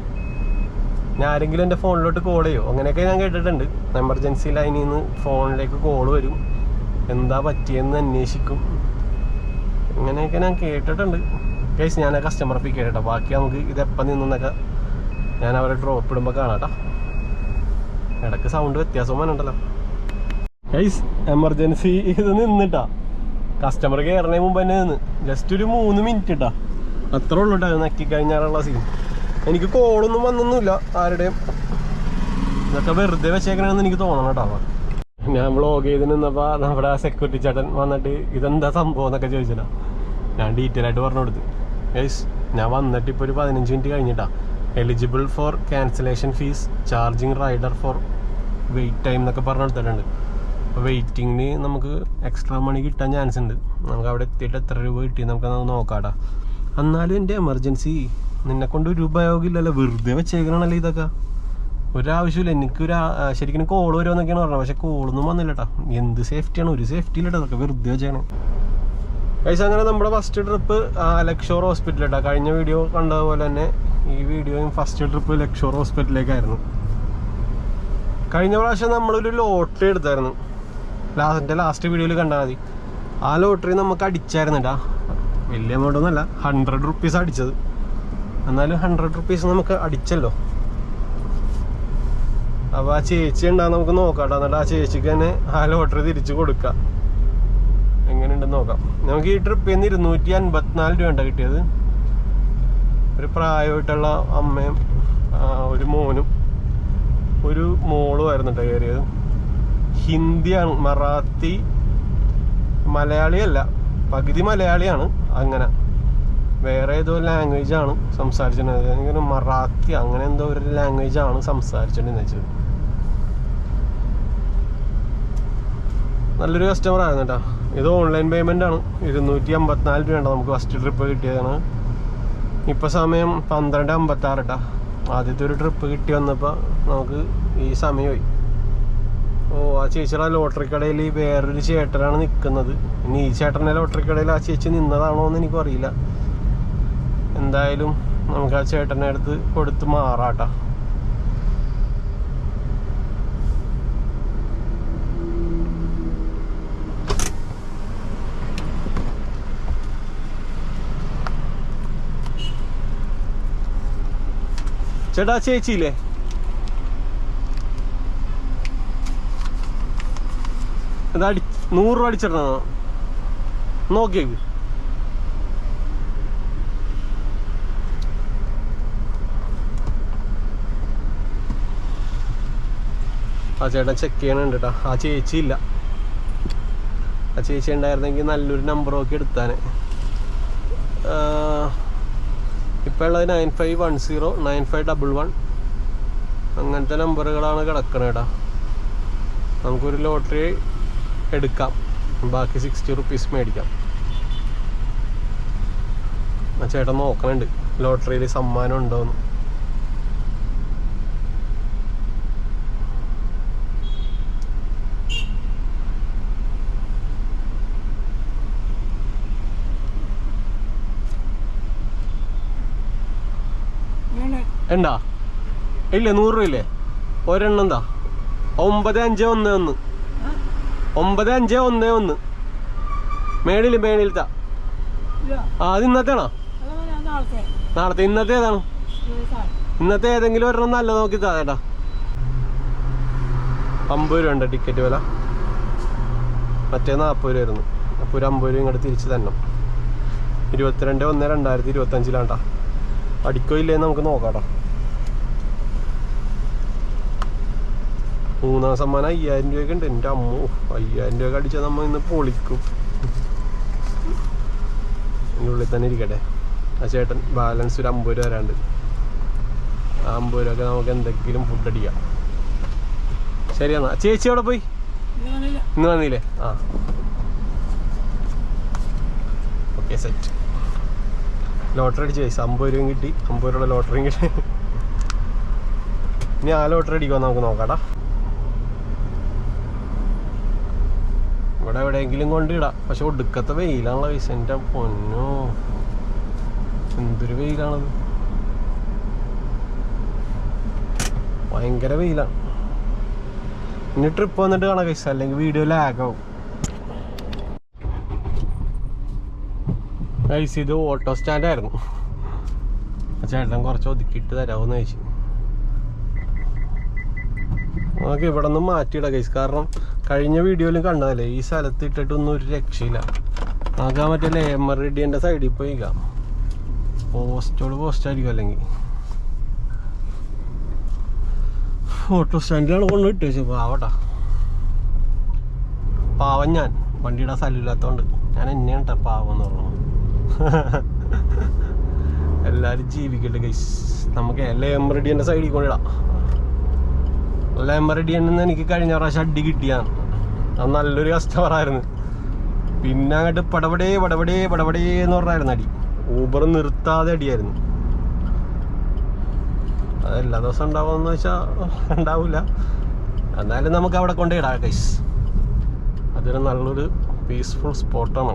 ഞാൻ ആരെങ്കിലും എൻ്റെ ഫോണിലോട്ട് കോൾ ചെയ്യോ? അങ്ങനെയൊക്കെ ഞാൻ കേട്ടിട്ടുണ്ട്. എമർജൻസി ലൈനിൽ നിന്ന് ഫോണിലേക്ക് കോൾ വരും, എന്താ പറ്റിയെന്ന് അന്വേഷിക്കും, ഇങ്ങനെയൊക്കെ ഞാൻ കേട്ടിട്ടുണ്ട്. കേസ് ഞാൻ ആ കസ്റ്റമറെ പിക്ക് ചെയ്യട്ടോ. ബാക്കി നമുക്ക് ഇതെപ്പം നിന്നൊക്കെ ഞാൻ അവരെ ഡ്രോപ്പ് ഇടുമ്പോൾ കാണാട്ടോ. ഇടയ്ക്ക് സൗണ്ട് വ്യത്യാസം വേണുണ്ടല്ലോ. കേസ് എമർജൻസി ഇത് നിന്നിട്ടാ, കസ്റ്റമർ കയറണേ മുമ്പ് തന്നെ നിന്ന് ജസ്റ്റ് ഒരു 3 മിനിറ്റ് ഇട്ടാ, അത്ര ഉള്ളൂ കേട്ടോ. നക്കി കഴിഞ്ഞാലുള്ള സീൻ. എനിക്ക് കോളൊന്നും വന്നൊന്നുമില്ല ആരുടെയും, ഇതൊക്കെ വെറുതെ വെച്ചേക്കണമെന്ന് എനിക്ക് തോന്നണം കേട്ടോ. ഞാൻ വ്ളോഗ് ചെയ്ത് നിന്നപ്പോൾ നമ്മുടെ സെക്യൂരിറ്റി ചേട്ടൻ വന്നിട്ട് ഇതെന്താ സംഭവം എന്നൊക്കെ ചോദിച്ചിട്ടാ. ഞാൻ ഡീറ്റെയിൽ ആയിട്ട് പറഞ്ഞു കൊടുത്തു. ഗൈസ്, ഞാൻ വന്നിട്ട് ഇപ്പോൾ ഒരു 15 മിനിറ്റ് കഴിഞ്ഞിട്ടാ. Eligible for cancellation fees, charging rider for wait time എന്നൊക്കെ പറഞ്ഞു കൊടുത്തിട്ടുണ്ട്. അപ്പോൾ വെയിറ്റിങ്ങിന് നമുക്ക് എക്സ്ട്രാ മണി കിട്ടാൻ ചാൻസ് ഉണ്ട്. നമുക്ക് അവിടെ എത്തിയിട്ട് എത്ര രൂപ കിട്ടി നമുക്കത് നോക്കാടാ. എന്നാലും എൻ്റെ എമർജൻസി നിന്നെക്കൊണ്ട് ഒരു ഉപയോഗമില്ലല്ലോ, വെറുതെ വെച്ചേക്കണല്ലോ ഇതൊക്കെ. ഒരാവശ്യമില്ല. എനിക്കൊരു ശരിക്കും കോൾ വരുമെന്നൊക്കെയാണ് പറഞ്ഞത്, പക്ഷെ കോളൊന്നും വന്നില്ല കേട്ടോ. എന്ത് സേഫ്റ്റിയാണ്, ഒരു സേഫ്റ്റി ഇല്ല അതൊക്കെ വെറുതെ വെച്ചേക്കണം ഗൈസ്. അങ്ങനെ നമ്മുടെ ഫസ്റ്റ് ട്രിപ്പ് ലക്ഷോർ ഹോസ്പിറ്റൽ കേട്ടോ. കഴിഞ്ഞ വീഡിയോ കണ്ടതുപോലെ തന്നെ ഈ വീഡിയോയും ഫസ്റ്റ് ട്രിപ്പ് ലക്ഷോർ ഹോസ്പിറ്റലിലേക്കായിരുന്നു. കഴിഞ്ഞ പ്രാവശ്യം നമ്മളൊരു ലോട്ടറി എടുത്തായിരുന്നു, എൻ്റെ ലാസ്റ്റ് വീഡിയോയിൽ കണ്ടാൽ മതി. ആ ലോട്ടറി നമുക്ക് അടിച്ചായിരുന്നു കേട്ടോ. വലിയ എമൗണ്ട് ഒന്നുമല്ല, 100 റുപ്പീസ് അടിച്ചത്. എന്നാലും 100 റുപ്പീസ് നമുക്ക് അടിച്ചല്ലോ. അപ്പോൾ ആ ചേച്ചി ഉണ്ടാകും, നമുക്ക് നോക്കാം കേട്ടോ. എന്നിട്ട് ആ ചേച്ചിക്ക് തന്നെ ആ ലോട്ടറി തിരിച്ചു കൊടുക്കാം. എങ്ങനെയുണ്ടെന്ന് നോക്കാം. നമുക്ക് ഈ ട്രിപ്പിൽ നിന്ന് 254 രൂപ കിട്ടിയത്. ഒരു പ്രായമായിട്ടുള്ള അമ്മയും ഒരു മോനും ഒരു മോളും ആയിരുന്നു കേട്ടോ കയറിയത്. ഹിന്ദിയാണ്, മറാത്തി, മലയാളിയല്ല, പകുതി മലയാളിയാണ്. അങ്ങനെ വേറെ ഏതോ ലാംഗ്വേജാണ് സംസാരിച്ചിട്ടുണ്ടായത്. എനിക്കൊരു മറാത്തി അങ്ങനെ എന്തോ ഒരു ലാംഗ്വേജാണ് സംസാരിച്ചിട്ടുണ്ടെന്ന് വെച്ചത്. നല്ലൊരു കസ്റ്റമർ ആയിരുന്നു കേട്ടോ. ഇത് ഓൺലൈൻ പേയ്മെൻ്റ് ആണ്. 254 രൂപ നമുക്ക് ഫസ്റ്റ് ട്രിപ്പ് കിട്ടിയതാണ്. ഇപ്പോൾ സമയം 12:56 കേട്ടോ. ആദ്യത്തെ ഒരു ട്രിപ്പ് കിട്ടി വന്നപ്പോൾ നമുക്ക് ഈ സമയമായി. ഓ, ആ ചേച്ചിയുടെ ലോട്ടറി കടയിൽ വേറൊരു ചേട്ടനാണ് നിൽക്കുന്നത്. ഇനി ഈ ചേട്ടൻ്റെ ലോട്ടറി കടയിൽ ആ ചേച്ചി നിന്നതാണോ എന്ന് എനിക്കും അറിയില്ല. എന്തായാലും നമുക്ക് ആ ചേട്ടൻ്റെ അടുത്ത് കൊടുത്ത് മാറാട്ടോ. ചേട്ടാ ചേച്ചിയില്ലേ, ഇത് 100 രൂപ അടിച്ചിടണോ നോക്കിയേക്ക്. ആ ചേട്ടൻ ചെക്ക് ചെയ്യണുണ്ട് കേട്ടോ. ആ ചേച്ചി ഇല്ല. ആ ചേച്ചി ഉണ്ടായിരുന്നെങ്കിൽ നല്ലൊരു നമ്പർ നോക്കി എടുത്താനെ. ഇപ്പോൾ ഉള്ളത് 9510 9511 അങ്ങനത്തെ നമ്പറുകളാണ് കിടക്കണത് കേട്ടോ. നമുക്കൊരു ലോട്ടറി എടുക്കാം, ബാക്കി 60 റുപ്പീസ് മേടിക്കാം. ആ ചേട്ടൻ നോക്കണുണ്ട് ലോട്ടറിയിൽ സമ്മാനം ഉണ്ടോയെന്ന്. ഉണ്ടാ ഇല്ലേ? 100 രൂപ ഇല്ലേ? ഒരെണ്ണം എന്താ 9511 9511 മേളിലത്തെ. ആ, അത് ഇന്നത്തേണോ? നാളത്തെ. ഇന്നത്തെ ഏതാണ്? ഇന്നത്തെ ഏതെങ്കിലും ഒരെണ്ണം നല്ല നോക്കി താ. 50 രൂപ ഉണ്ട് ടിക്കറ്റ് വില. മറ്റേ 40 രൂപ ആയിരുന്നു. അപ്പോൾ ഒരു 50 രൂപ ഇങ്ങോട്ട് തിരിച്ച് തന്നെ. 22/1/2025 അടിക്കോ ഇല്ലേന്ന് നമുക്ക് നോക്കാട്ടോ. 3-ാം സമ്മാനം 5000 രൂപയൊക്കെ ഉണ്ട്. എൻ്റെ അമ്മോ, 5000 രൂപയൊക്കെ അടിച്ചാൽ നമ്മൾ ഇന്ന് പൊളിക്കും. എൻ്റെ ഉള്ളിൽ തന്നെ ഇരിക്കട്ടെ. ആ ചേട്ടൻ ബാലൻസ് ഒരു 50 രൂപ വരാണ്ട്. ആ 50 രൂപയൊക്കെ നമുക്ക് എന്തെങ്കിലും ഫുഡ് അടിക്കാം. ശരിയെന്നാ. ചേച്ചി അവിടെ പോയി? ഇന്ന് വന്നില്ലേ? ആ, ഓക്കെ, സെറ്റ്. ലോട്ടറി അടിച്ച് 50 രൂപയും കിട്ടി. 50 രൂപയുടെ ലോട്ടറിയും കിട്ടി. ഇനി ആ ലോട്ടറി അടിക്കുമോ നമുക്ക് നോക്കാട്ടാ. ഇവിടെ എവിടെയെങ്കിലും കൊണ്ടിടാം. പക്ഷെ ഒടുക്കത്തെ വെയിലാണല്ലോ പൈസ. എൻ്റെ പൊന്നോ, എന്തൊരു വെയിലാണത്. ഭയങ്കര വെയിലാണ്. ഇനി ട്രിപ്പ് വന്നിട്ട് കാണാം പൈസ, അല്ലെങ്കിൽ വീഡിയോ ലാഗാവും. ഗൈസ്, ഇത് ഓട്ടോ സ്റ്റാൻഡായിരുന്നു. ചേട്ടൻ കുറച്ച് ഒതുക്കിയിട്ട് തരാമെന്ന് ചോദിച്ചു. നമുക്ക് ഇവിടെ നിന്ന് മാറ്റിയിടാം ഗൈസ്. കാരണം കഴിഞ്ഞ വീഡിയോയിലും കണ്ടതല്ലേ, ഈ സ്ഥലത്ത് ഇട്ടിട്ടൊന്നും ഒരു രക്ഷയില്ല. നമുക്ക് ആ മറ്റേ ലേമറിഡിയൻ്റെ സൈഡിൽ പോയിക്കാം. പോസ്റ്റായിരിക്കും അല്ലെങ്കിൽ. ഓട്ടോ സ്റ്റാൻഡിലാണ് കൊണ്ട് ഇട്ട് വെച്ചു. പാവട്ടാ, പാവം ഞാൻ. വണ്ടിയുടെ സ്ഥലമില്ലാത്തതുകൊണ്ട് ഞാൻ എന്നെയാണ് കേട്ടോ പാവം എന്ന് പറഞ്ഞു. എല്ലാവരും ജീവിക്കട്ടെ ഗൈസ്. നമുക്ക് ലേമറിഡിയൻ്റെ സൈഡിൽ കൊണ്ടിടാം. ലേമറിഡിയൻ എനിക്ക് കഴിഞ്ഞ പ്രാവശ്യം അടി കിട്ടിയാണ്. അത് നല്ലൊരു കസ്റ്റമറായിരുന്നു. പിന്നെ അങ്ങോട്ട് പടപടേ എന്ന് പറഞ്ഞായിരുന്നു അടി. ഊബർ നിർത്താതെ അടിയായിരുന്നു. അത് എല്ലാ ദിവസം ഉണ്ടാവുമെന്ന് വെച്ചാൽ ഉണ്ടാവില്ല. എന്നാലും നമുക്ക് അവിടെ കൊണ്ടുപോയിടാം ഗൈസ്. അതൊരു നല്ലൊരു പീസ്ഫുൾ സ്പോട്ടാണ്.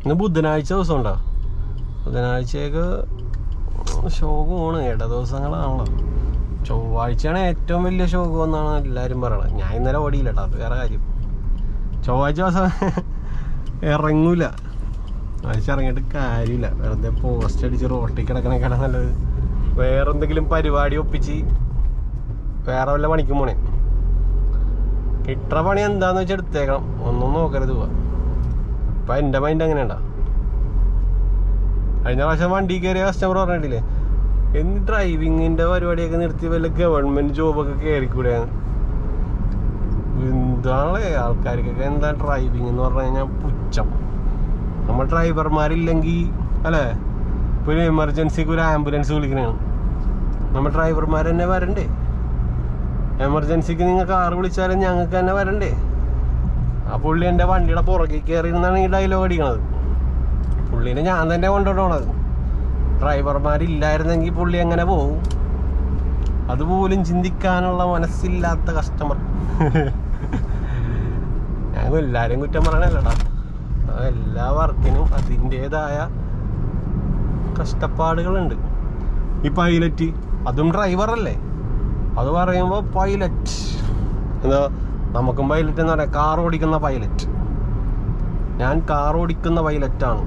ഇന്ന് ബുധനാഴ്ച ദിവസം ഉണ്ടോ? ബുധനാഴ്ചയൊക്കെ ശോകമാണ്. ഇട ദിവസങ്ങളാണല്ലോ. ചൊവ്വാഴ്ചയാണ് ഏറ്റവും വലിയ ശോകം എന്നാണ് എല്ലാവരും പറയണത്. ഞാൻ ഇന്നലെ ഓടിയില്ല കേട്ടോ, അത് വേറെ കാര്യം. ചൊവ്വാഴ്ച ദിവസം ഇറങ്ങൂല. ആഴ്ച ഇറങ്ങിയിട്ട് കാര്യമില്ല. വെറുതെ പോസ്റ്റ് അടിച്ച് റോട്ടിൽ കിടക്കണേക്കാണ് നല്ലത്. വേറെ എന്തെങ്കിലും പരിപാടി ഒപ്പിച്ച് വേറെ വല്ല പണിക്കും പോണേ. കിട്ടുന്ന പണി എന്താന്ന് വെച്ചാൽ എടുത്തേക്കണം. ഒന്നും നോക്കരുത് പോവാ. ഇപ്പം എൻ്റെ മൈൻഡ് അങ്ങനെയുണ്ടാ. കഴിഞ്ഞ പ്രാവശ്യം വണ്ടി കയറിയ കസ്റ്റമർ പറഞ്ഞിട്ടില്ലേ, എന്ത് ഡ്രൈവിങ്ങിൻ്റെ പരിപാടിയൊക്കെ നിർത്തി വല്ല ഗവൺമെൻറ് ജോബൊക്കെ കയറിക്കൂടെയാണ്. എന്താണ് ആൾക്കാർക്കൊക്കെ എന്താ ഡ്രൈവിങ് എന്ന് പറഞ്ഞു കഴിഞ്ഞാൽ പുച്ഛം. നമ്മൾ ഡ്രൈവർമാരില്ലെങ്കിൽ അല്ലേ, ഇപ്പോൾ ഒരു എമർജൻസിക്ക് ഒരു ആംബുലൻസ് വിളിക്കണതാണ്. നമ്മൾ ഡ്രൈവർമാർ തന്നെ വരണ്ടേ? എമർജൻസിക്ക് നിങ്ങൾ കാർ വിളിച്ചാലും ഞങ്ങൾക്ക് തന്നെ വരണ്ടേ? ആ പുള്ളി എൻ്റെ വണ്ടിയുടെ പുറകെ കയറിയിരുന്നാണ് ഈ ഡയലോഗ് അടിക്കണത്. പുള്ളീനെ ഞാൻ തന്നെ കൊണ്ടുപോകണത്. ഡ്രൈവർമാരില്ലായിരുന്നെങ്കിൽ പുള്ളി എങ്ങനെ പോകും? അതുപോലും ചിന്തിക്കാനുള്ള മനസ്സില്ലാത്ത കസ്റ്റമർ. ഞാൻ എല്ലാവരും കുറ്റം പറയണല്ലോടാ. എല്ലാ വർക്കിനും അതിൻ്റേതായ കഷ്ടപ്പാടുകളുണ്ട്. ഈ പൈലറ്റ്, അതും ഡ്രൈവറല്ലേ? അത് പറയുമ്പോൾ പൈലറ്റ് എന്താ, നമുക്കും പൈലറ്റ് എന്ന് പറയാം. കാർ ഓടിക്കുന്ന പൈലറ്റ്. ഞാൻ കാർ ഓടിക്കുന്ന പൈലറ്റാണ്.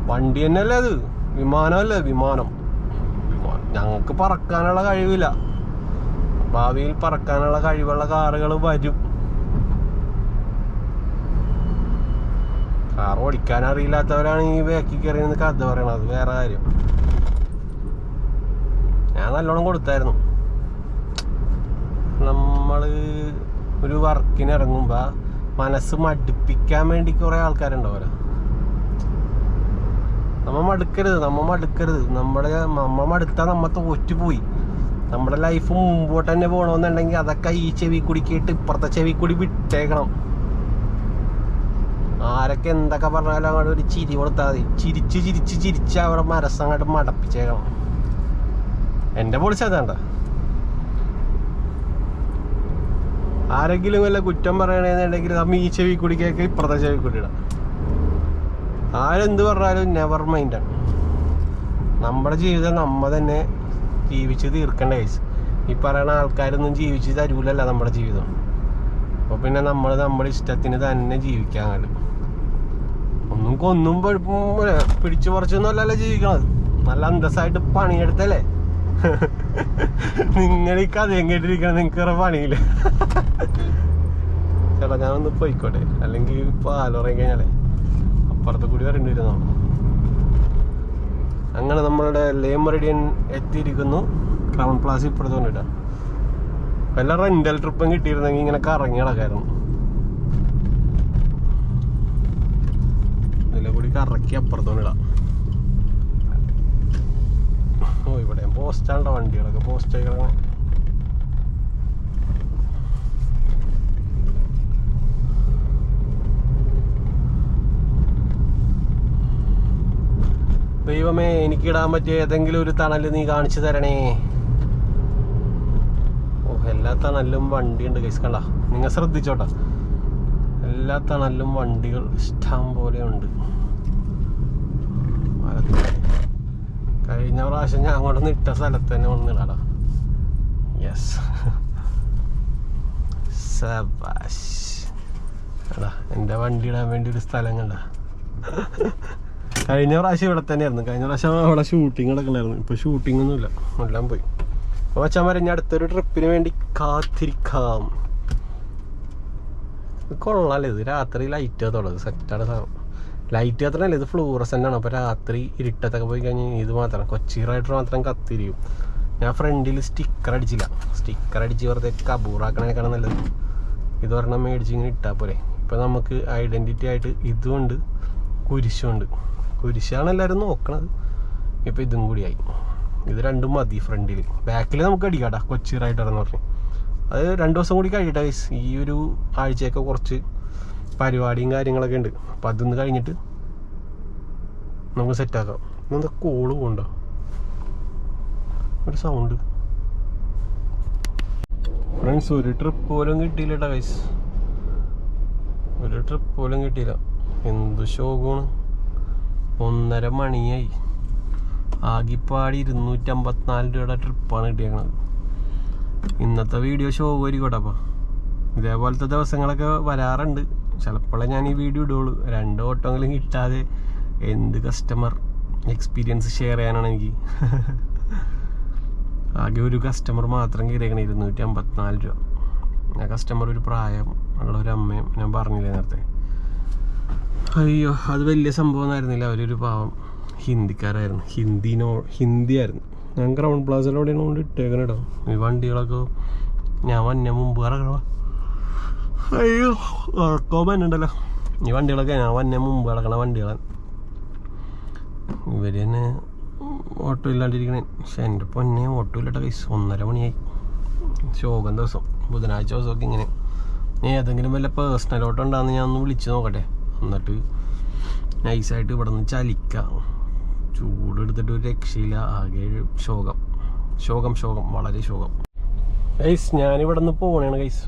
വണ്ടി തന്നെയല്ലേ അത്, വിമാനമല്ലേ? വിമാനം. ഞങ്ങൾക്ക് പറക്കാനുള്ള കഴിവില്ല. ഭാവിയിൽ പറക്കാനുള്ള കഴിവുള്ള കാറുകൾ വരും. കാർ ഓടിക്കാൻ അറിയില്ലാത്തവരാണ് ഈ ബാക്കിൽ കയറി കഥ പറയണത്. വേറെ കാര്യം. ഞാൻ നല്ലോണം കൊടുത്തായിരുന്നു. നമ്മൾ ഒരു വർക്കിന് ഇറങ്ങുമ്പോൾ മനസ്സ് മടുപ്പിക്കാൻ വേണ്ടി കുറേ ആൾക്കാരുണ്ടാവുമല്ലോ. നമ്മ മടുക്കരുത്. നമ്മ മടുത്താൽ നമ്മ തോറ്റുപോയി. നമ്മുടെ ലൈഫ് മുമ്പോട്ട് തന്നെ പോകണമെന്നുണ്ടെങ്കിൽ അതൊക്കെ ഈ ചെവി കൂടി കേട്ട് ഇപ്പുറത്തെ ചെവി കൂടി വിട്ടേക്കണം. ആരൊക്കെ എന്തൊക്കെ പറഞ്ഞാലും അങ്ങോട്ട് ഒരു ചിരി കൊടുത്താൽ മതി. ചിരിച്ച് അവരുടെ മനസ്സങ്ങോട്ട് മടപ്പിച്ചേക്കണം. എൻ്റെ പൊളിച്ച അതാണ്ട. ആരെങ്കിലും വല്ല കുറ്റം പറയണമെന്നുണ്ടെങ്കിൽ നമ്മ ഈ ചെവി കൂടി കേൾക്ക, ഇപ്പുറത്തെ ചെവി കൂടി ഇടാം. ആരെന്ത് പറഞ്ഞാലും നെവർ മൈൻഡാണ്. നമ്മുടെ ജീവിതം നമ്മ തന്നെ ജീവിച്ച് തീർക്കേണ്ട കേസ്. ഈ പറയുന്ന ആൾക്കാരൊന്നും ജീവിച്ച് തരൂലല്ല നമ്മുടെ ജീവിതം. അപ്പോൾ പിന്നെ നമ്മുടെ ഇഷ്ടത്തിന് തന്നെ ജീവിക്കാൻ കഴിയും. ഒന്നും പിടിച്ചു പറിച്ചൊന്നും അല്ലല്ലോ ജീവിക്കണത്. നല്ല അന്തസ്സായിട്ട് പണിയെടുത്തല്ലേ. നിങ്ങൾ ഈ കഥയും കേട്ടിരിക്കണം. നിങ്ങൾക്ക് വേറെ പണിയില്ല. ചേട്ടാ ഞാനൊന്ന് പോയിക്കോട്ടെ, അല്ലെങ്കിൽ പാലുറങ്ങി കഴിഞ്ഞാലേ അപ്പുറത്ത് കൂടി വരേണ്ടി വരുന്നോ. അങ്ങനെ നമ്മളുടെ ലേ മെറിഡിയൻ എത്തിയിരിക്കുന്നു. ക്രൗൺ പ്ലാസ ഇപ്പുറത്ത് കൊണ്ടിട്ടാ. വല്ല റെന്റൽ ട്രിപ്പും കിട്ടിയിരുന്നെങ്കിൽ ഇങ്ങനെ കറങ്ങി നടക്കായിരുന്നു. ഇതിലെ കൂടി കറക്കി അപ്പുറത്തോണ്ടിടാം. ഓ ഇവിടെ പോസ്റ്റാണ്ടോ വണ്ടികളൊക്കെ പോസ്റ്റ് ആയി കിടക്കണം. ദൈവമേ, എനിക്കിടാൻ പറ്റിയ ഏതെങ്കിലും ഒരു തണല് നീ കാണിച്ചു തരണേ. ഓ എല്ലാ തണലിലും വണ്ടിയുണ്ട് ഗൈസ്. കണ്ട, നിങ്ങൾ ശ്രദ്ധിച്ചോട്ടാ. എല്ലാ തണലിലും വണ്ടികൾ ഇഷ്ടം പോലെ ഉണ്ട്. കഴിഞ്ഞ പ്രാവശ്യം ഞാൻ അങ്ങോട്ട് ഇട്ട സ്ഥലത്ത് തന്നെ വന്നിടാടാ. യെസ്, സബാഷ്. എടാ എൻ്റെ വണ്ടി ഇടാൻ വേണ്ടി ഒരു സ്ഥലം കണ്ട. കഴിഞ്ഞ പ്രാവശ്യം ഇവിടെ തന്നെയായിരുന്നു. കഴിഞ്ഞ പ്രാവശ്യം അവിടെ ഷൂട്ടിങ് നടക്കണമായിരുന്നു. ഇപ്പോൾ ഷൂട്ടിംഗ് ഒന്നുമില്ല, എല്ലാം പോയി. അപ്പോൾ വെച്ചാൽ മരം ഞാൻ അടുത്തൊരു ട്രിപ്പിന് വേണ്ടി കാത്തിരിക്കാം. കൊള്ളാല്ലേ ഇത്? രാത്രി ലൈറ്റ് കത്തുള്ളത് സെറ്റാണ് സാധനം. ലൈറ്റ് കത്തണല്ലേ, ഇത് ഫ്ലൂറസെൻ്റ് ആണ്. അപ്പോൾ രാത്രി ഇരുട്ടത്തൊക്കെ പോയി കഴിഞ്ഞാൽ ഇത് മാത്രം കൊച്ചി റൈഡർ മാത്രം കത്തിരിക്കും. ഞാൻ ഫ്രണ്ടിൽ സ്റ്റിക്കർ അടിച്ചില്ല. സ്റ്റിക്കർ അടിച്ച് വെറുതെ കബൂറാക്കണേക്കാണ് നല്ലത്. ഇത് ഒരെണ്ണം മേടിച്ച് ഇങ്ങനെ ഇട്ടാൽ പോലെ. ഇപ്പം നമുക്ക് ഐഡൻറ്റിറ്റി ആയിട്ട് ഇതുമുണ്ട്, കുരിശുമുണ്ട്. കുരിശാണ് എല്ലാവരും നോക്കണത്. ഇപ്പോൾ ഇതും കൂടിയായി. ഇത് രണ്ടും മതി ഫ്രണ്ടിൽ. ബാക്കിൽ നമുക്ക് അടിക്കാട്ടാ കൊച്ചി റൈഡർ എന്ന് പറഞ്ഞു. അത് 2 ദിവസം കൂടി കഴിയട്ടെ ഗൈസ്. ഈ ഒരു ആഴ്ചയൊക്കെ കുറച്ച് പരിപാടിയും കാര്യങ്ങളൊക്കെ ഉണ്ട്. അപ്പം അതൊന്ന് കഴിഞ്ഞിട്ട് നമുക്ക് സെറ്റാക്കാം. എന്താ കോള് പോകണ്ടോ ഒരു സൗണ്ട്? ഫ്രണ്ട്സ്, ഒരു ട്രിപ്പ് പോലും കിട്ടിയില്ല കേട്ടോ ഗൈസ്. ഒരു ട്രിപ്പ് പോലും കിട്ടിയില്ല. എന്ത് ശോകമാണ്. 1:30 മണിയായി. ആകിപ്പാടി 254 രൂപയുടെ ട്രിപ്പാണ് കിട്ടിയേക്കണത്. ഇന്നത്തെ വീഡിയോ ശോകമായിരിക്കട്ടെ. അപ്പോൾ ഇതേപോലത്തെ ദിവസങ്ങളൊക്കെ വരാറുണ്ട്. ചിലപ്പോഴേ ഞാൻ ഈ വീഡിയോ ഇടുള്ളൂ. 2 ഓട്ടമെങ്കിലും കിട്ടാതെ എന്ത് കസ്റ്റമർ എക്സ്പീരിയൻസ് ഷെയർ ചെയ്യാനാണ് എനിക്ക്. ആകെ ഒരു കസ്റ്റമർ മാത്രം കയറിയേക്കണം 254 രൂപ. ആ കസ്റ്റമർ ഒരു പ്രായം ഉള്ള ഒരു അമ്മയും, ഞാൻ പറഞ്ഞില്ലേ നേരത്തെ. അയ്യോ, അത് വലിയ സംഭവം ആയിരുന്നില്ല. അവരൊരു പാവം ഹിന്ദിക്കാരായിരുന്നു. ഹിന്ദി ആയിരുന്നു. ഞാൻ ഗ്രൗണ്ട് പ്ലാസയിലൂടെയാണ് കൊണ്ട് ഇട്ടേക്കണം കേട്ടോ. ഈ വണ്ടികളൊക്കെ ഞാൻ വന്ന മുമ്പ് കിടക്കണ. അയ്യോ, ഉറക്കോ പറ്റുന്നുണ്ടല്ലോ. ഈ വണ്ടികളൊക്കെ ഞാൻ വന്ന മുമ്പ് കിടക്കണ വണ്ടികളാണ്. ഇവർ തന്നെ ഓട്ടോ ഇല്ലാണ്ടിരിക്കണേ. പക്ഷെ എൻ്റെ പൊന്നെ ഓട്ടോ ഇല്ലട്ട കൈസ്. 1:30 മണിയായി. ശോകം ദിവസം, ബുധനാഴ്ച ദിവസമൊക്കെ ഇങ്ങനെ. ഏതെങ്കിലും വല്ല പേഴ്സണൽ ഓട്ടോ ഉണ്ടാകുന്ന ഞാൻ ഒന്ന് വിളിച്ച് നോക്കട്ടെ. എന്നിട്ട് നൈസായിട്ട് ഇവിടെ നിന്ന് ചലിക്കാം. ചൂടെടുത്തിട്ട് ഒരു രക്ഷയില്ല. ആകെ ശോകം, വളരെ ശോകം ഗൈസ്. ഞാനിവിടെ നിന്ന് പോകണേണ് ഗൈസ്.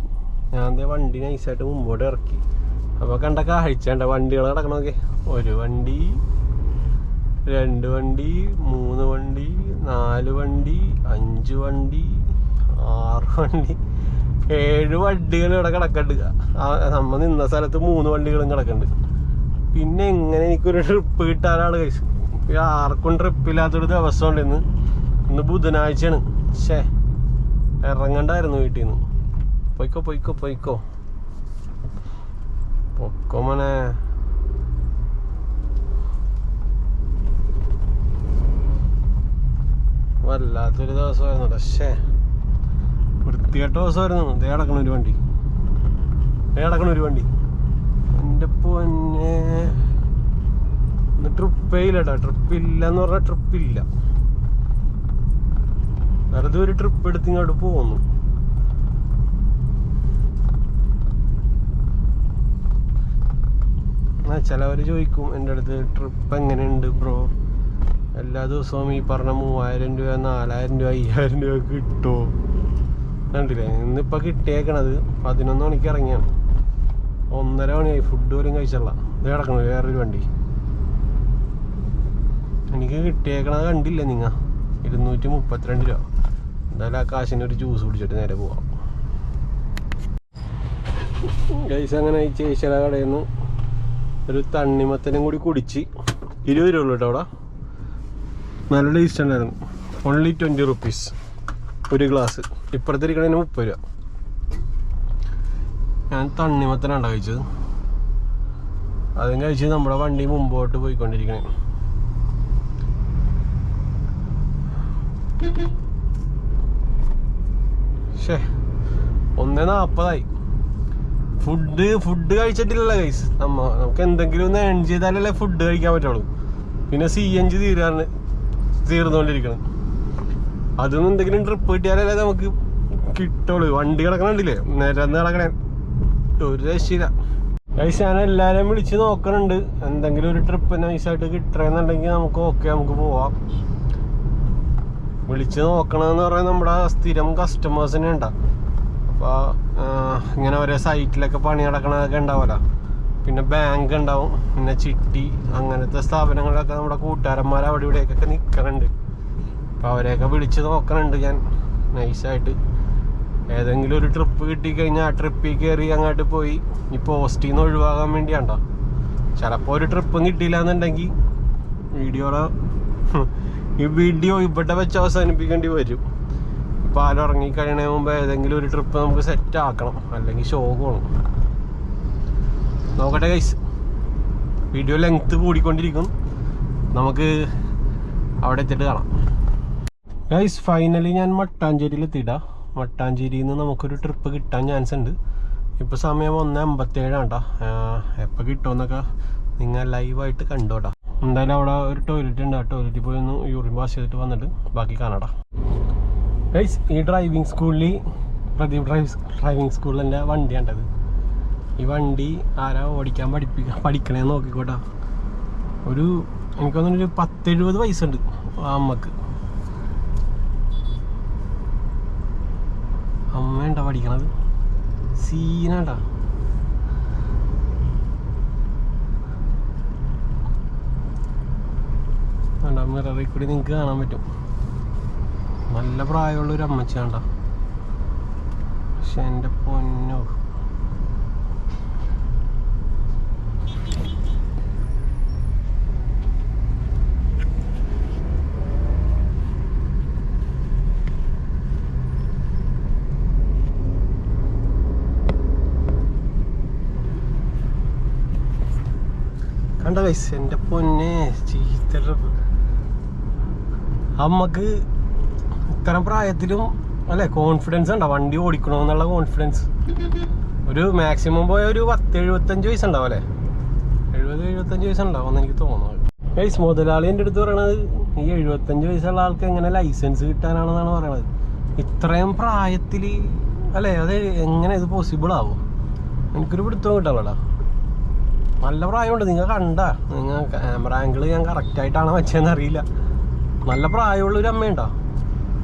ഞാൻ എന്താ വണ്ടി നൈസായിട്ട് മുമ്പോട്ട് ഇറക്കി. അപ്പോൾ കണ്ട കാഴ്ച കണ്ട വണ്ടികൾ കിടക്കണമൊക്കെ. 1 വണ്ടി, 2 വണ്ടി, 3 വണ്ടി, 4 വണ്ടി, 5 വണ്ടി, 6 വണ്ടി, 7 വണ്ടികൾ ഇവിടെ കിടക്കുന്നുണ്ട്. നമ്മൾ നിന്ന സ്ഥലത്ത് 3 വണ്ടികളും കിടക്കുന്നുണ്ട്. പിന്നെ എങ്ങനെ എനിക്കൊരു ട്രിപ്പ് കിട്ടാനാണ് കഴിച്ചു. ആർക്കും ട്രിപ്പില്ലാത്തൊരു ദിവസം ഉണ്ട് ഇന്ന്. ഇന്ന് ബുധനാഴ്ചയാണ്. ശേ, ഇറങ്ങണ്ടായിരുന്നു വീട്ടിൽ നിന്ന്. പൊയ്ക്കോ മോനെ. വല്ലാത്തൊരു ദിവസമായിരുന്നു. പക്ഷേ വൃത്തികെട്ട ദിവസമായിരുന്നു. ദേ കിടക്കണ ഒരു വണ്ടി. എൻ്റെ പൊന്നെ, ട്രിപ്പേ ഇല്ലട്ടാ. ട്രിപ്പില്ലെന്ന് പറഞ്ഞാൽ ട്രിപ്പില്ല. വെറുതെ ഒരു ട്രിപ്പ് എടുത്ത് ഇങ്ങോട്ട് പോന്നു. ചിലവർ ചോദിക്കും എൻ്റെ അടുത്ത്, ട്രിപ്പ് എങ്ങനെയുണ്ട് ബ്രോ? എല്ലാ ദിവസവും ഈ പറഞ്ഞ 3000 രൂപ, 4000 രൂപ, 5000 രൂപ കിട്ടുമോ? കണ്ടില്ലേ, ഇന്നിപ്പോൾ കിട്ടിയേക്കണത് 11 മണിക്ക് ഇറങ്ങിയാണ്. 1:30 മണിയായി. ഫുഡ് പോലും കഴിച്ചല്ല. ഇത് കിടക്കണത് വേറൊരു വണ്ടി. എനിക്ക് കിട്ടിയേക്കണത് കണ്ടില്ലേ നിങ്ങൾ? 232 രൂപ. എന്തായാലും ആ കാശിന് ഒരു ജ്യൂസ് കുടിച്ചിട്ട് നേരെ പോവാം ഗൈസ്. അങ്ങനെ ഈ ചേച്ചില കടയിൽ നിന്ന് ഒരു തണ്ണിമത്തനും കൂടി കുടിച്ച് 20 രൂപ കേട്ടോ. അവിടെ നല്ല ടേസ്റ്റ് ഉണ്ടായിരുന്നു. ഓൺലി 20 റുപ്പീസ് ഒരു ഗ്ലാസ്. ഇപ്പുറത്തെ ഇരിക്കണതിന് 30 രൂപ. ഞാൻ തണ്ണിമത്തനാണ് കഴിച്ചത്. അതും കഴിച്ച് നമ്മുടെ വണ്ടി മുമ്പോട്ട് പോയിക്കൊണ്ടിരിക്കണേ. ശേ, 1:40 ഫുഡ് കഴിച്ചിട്ടില്ലല്ലോ ഗൈസ്. നമുക്ക് എന്തെങ്കിലും ഒന്ന് ഏൺ ചെയ്താലല്ലേ ഫുഡ് കഴിക്കാൻ പറ്റുള്ളൂ. പിന്നെ CNG തീർന്നുകൊണ്ടിരിക്കണം. അതൊന്നും എന്തെങ്കിലും ട്രിപ്പ് കിട്ടിയാലല്ലേ നമുക്ക് കിട്ടുള്ളൂ. വണ്ടി കിടക്കണില്ലേ, നിരന്ന് കിടക്കണേ, ഒരു രക്ഷയില്ല ഗൈസ്. ഞാൻ എല്ലാവരെയും വിളിച്ച് നോക്കണുണ്ട്. എന്തെങ്കിലും ഒരു ട്രിപ്പ് നൈസായിട്ട് കിട്ടണമെന്നുണ്ടെങ്കിൽ നമുക്ക് പോവാം. വിളിച്ച് നോക്കണമെന്ന് പറഞ്ഞാൽ നമ്മുടെ സ്ഥിരം കസ്റ്റമേഴ്സിനെ ഉണ്ടാവും. അപ്പോൾ ഇങ്ങനെ ഓരോ സൈറ്റിലൊക്കെ പണി നടക്കണതൊക്കെ ഉണ്ടാവുമല്ലോ. പിന്നെ ബാങ്ക് ഉണ്ടാവും, പിന്നെ ചിട്ടി, അങ്ങനത്തെ സ്ഥാപനങ്ങളിലൊക്കെ നമ്മുടെ കൂട്ടുകാരന്മാർ അവിടെ ഇവിടെയൊക്കെ നിൽക്കണുണ്ട്. അപ്പോൾ അവരെയൊക്കെ വിളിച്ച് നോക്കണുണ്ട് ഞാൻ നൈസായിട്ട്. ഏതെങ്കിലും ഒരു ട്രിപ്പ് കിട്ടിക്കഴിഞ്ഞാൽ ആ ട്രിപ്പിൽ കയറി അങ്ങോട്ട് പോയി ഈ പോസ്റ്റിൽ നിന്ന് ഒഴിവാകാൻ വേണ്ടിയാണ്ടോ. ചിലപ്പോൾ ഒരു ട്രിപ്പും കിട്ടിയില്ല എന്നുണ്ടെങ്കിൽ ഈ വീഡിയോ ഇവിടെ വെച്ച് അവസാനിപ്പിക്കേണ്ടി വരും. പാൽ ഉറങ്ങിക്കഴിയണ മുമ്പ് ഏതെങ്കിലും ഒരു ട്രിപ്പ് നമുക്ക് സെറ്റ് ആക്കണം, അല്ലെങ്കിൽ ശോകമാണ്. നോക്കട്ടെ ഗൈസ്, വീഡിയോ ലെങ്ത് കൂടിക്കൊണ്ടിരിക്കും. നമുക്ക് അവിടെ എത്തിയിട്ട് കാണാം ഗൈസ്. ഫൈനലി ഞാൻ മട്ടാഞ്ചേരിയിൽ എത്തിയിട്ടാ. മട്ടാഞ്ചേരിയിൽ നിന്ന് നമുക്കൊരു ട്രിപ്പ് കിട്ടാൻ ചാൻസ് ഉണ്ട്. ഇപ്പോൾ സമയം 1:57 കേട്ടോ. എപ്പോൾ കിട്ടുമെന്നൊക്കെ നിങ്ങൾ ലൈവായിട്ട് കണ്ടോട്ടാ. എന്തായാലും അവിടെ ഒരു ടോയ്ലറ്റ് ഉണ്ട്. ആ ടോയ്ലറ്റിൽ പോയി ഒന്ന് യൂറിൻ പാസ് ചെയ്തിട്ട് വന്നിട്ട് ബാക്കി കാണാടാ. ഗൈസ്, ഈ ഡ്രൈവിംഗ് സ്കൂളിൽ പ്രദീപ് ഡ്രൈവിംഗ് സ്കൂളിൻ്റെ വണ്ടിയാണ്ടത്. ഈ വണ്ടി ആരാ ഓടിക്കാൻ പഠിക്കണേന്ന് നോക്കിക്കോട്ടാ. എനിക്ക് തോന്നുന്നു 70 വയസ്സുണ്ട് ആ അമ്മക്ക്. അമ്മയുണ്ടാ പഠിക്കണത്, സീനാണ്ടാ. മിററിൽ കൂടി നിങ്ങൾക്ക് കാണാൻ പറ്റും. നല്ല പ്രായമുള്ളൊരു അമ്മച്ചാണ്ട. പക്ഷെ എൻ്റെ പൊന്നോ, കണ്ട വയസ്സ്, എൻ്റെ പൊന്നെ ചീത്ത. അമ്മക്ക് ഇത്തരം പ്രായത്തിലും അല്ലേ കോൺഫിഡൻസ് ഉണ്ടോ വണ്ടി ഓടിക്കണമെന്നുള്ള കോൺഫിഡൻസ്? ഒരു മാക്സിമം പോയ ഒരു 70-75 വയസ്സുണ്ടാവും അല്ലേ? 70-75 വയസ്സുണ്ടാവും എന്ന് എനിക്ക് തോന്നുന്നത്. ഗൈസ്, മുതലാളി എൻ്റെ അടുത്ത് പറയണത് ഈ 75 വയസ്സുള്ള ആൾക്ക് എങ്ങനെ ലൈസൻസ് കിട്ടാനാണെന്നാണ് പറയണത്. ഇത്രയും പ്രായത്തിൽ അല്ലേ, അത് എങ്ങനെ ഇത് പോസിബിൾ ആവും? എനിക്കൊരു പിടുത്തവും കിട്ടാനുള്ള. നല്ല പ്രായമുണ്ട്. നിങ്ങൾ നിങ്ങൾ ക്യാമറ ആംഗിൾ ഞാൻ കറക്റ്റായിട്ടാണ് വെച്ചതെന്ന് അറിയില്ല. നല്ല പ്രായമുള്ളൊരു അമ്മയുണ്ടോ?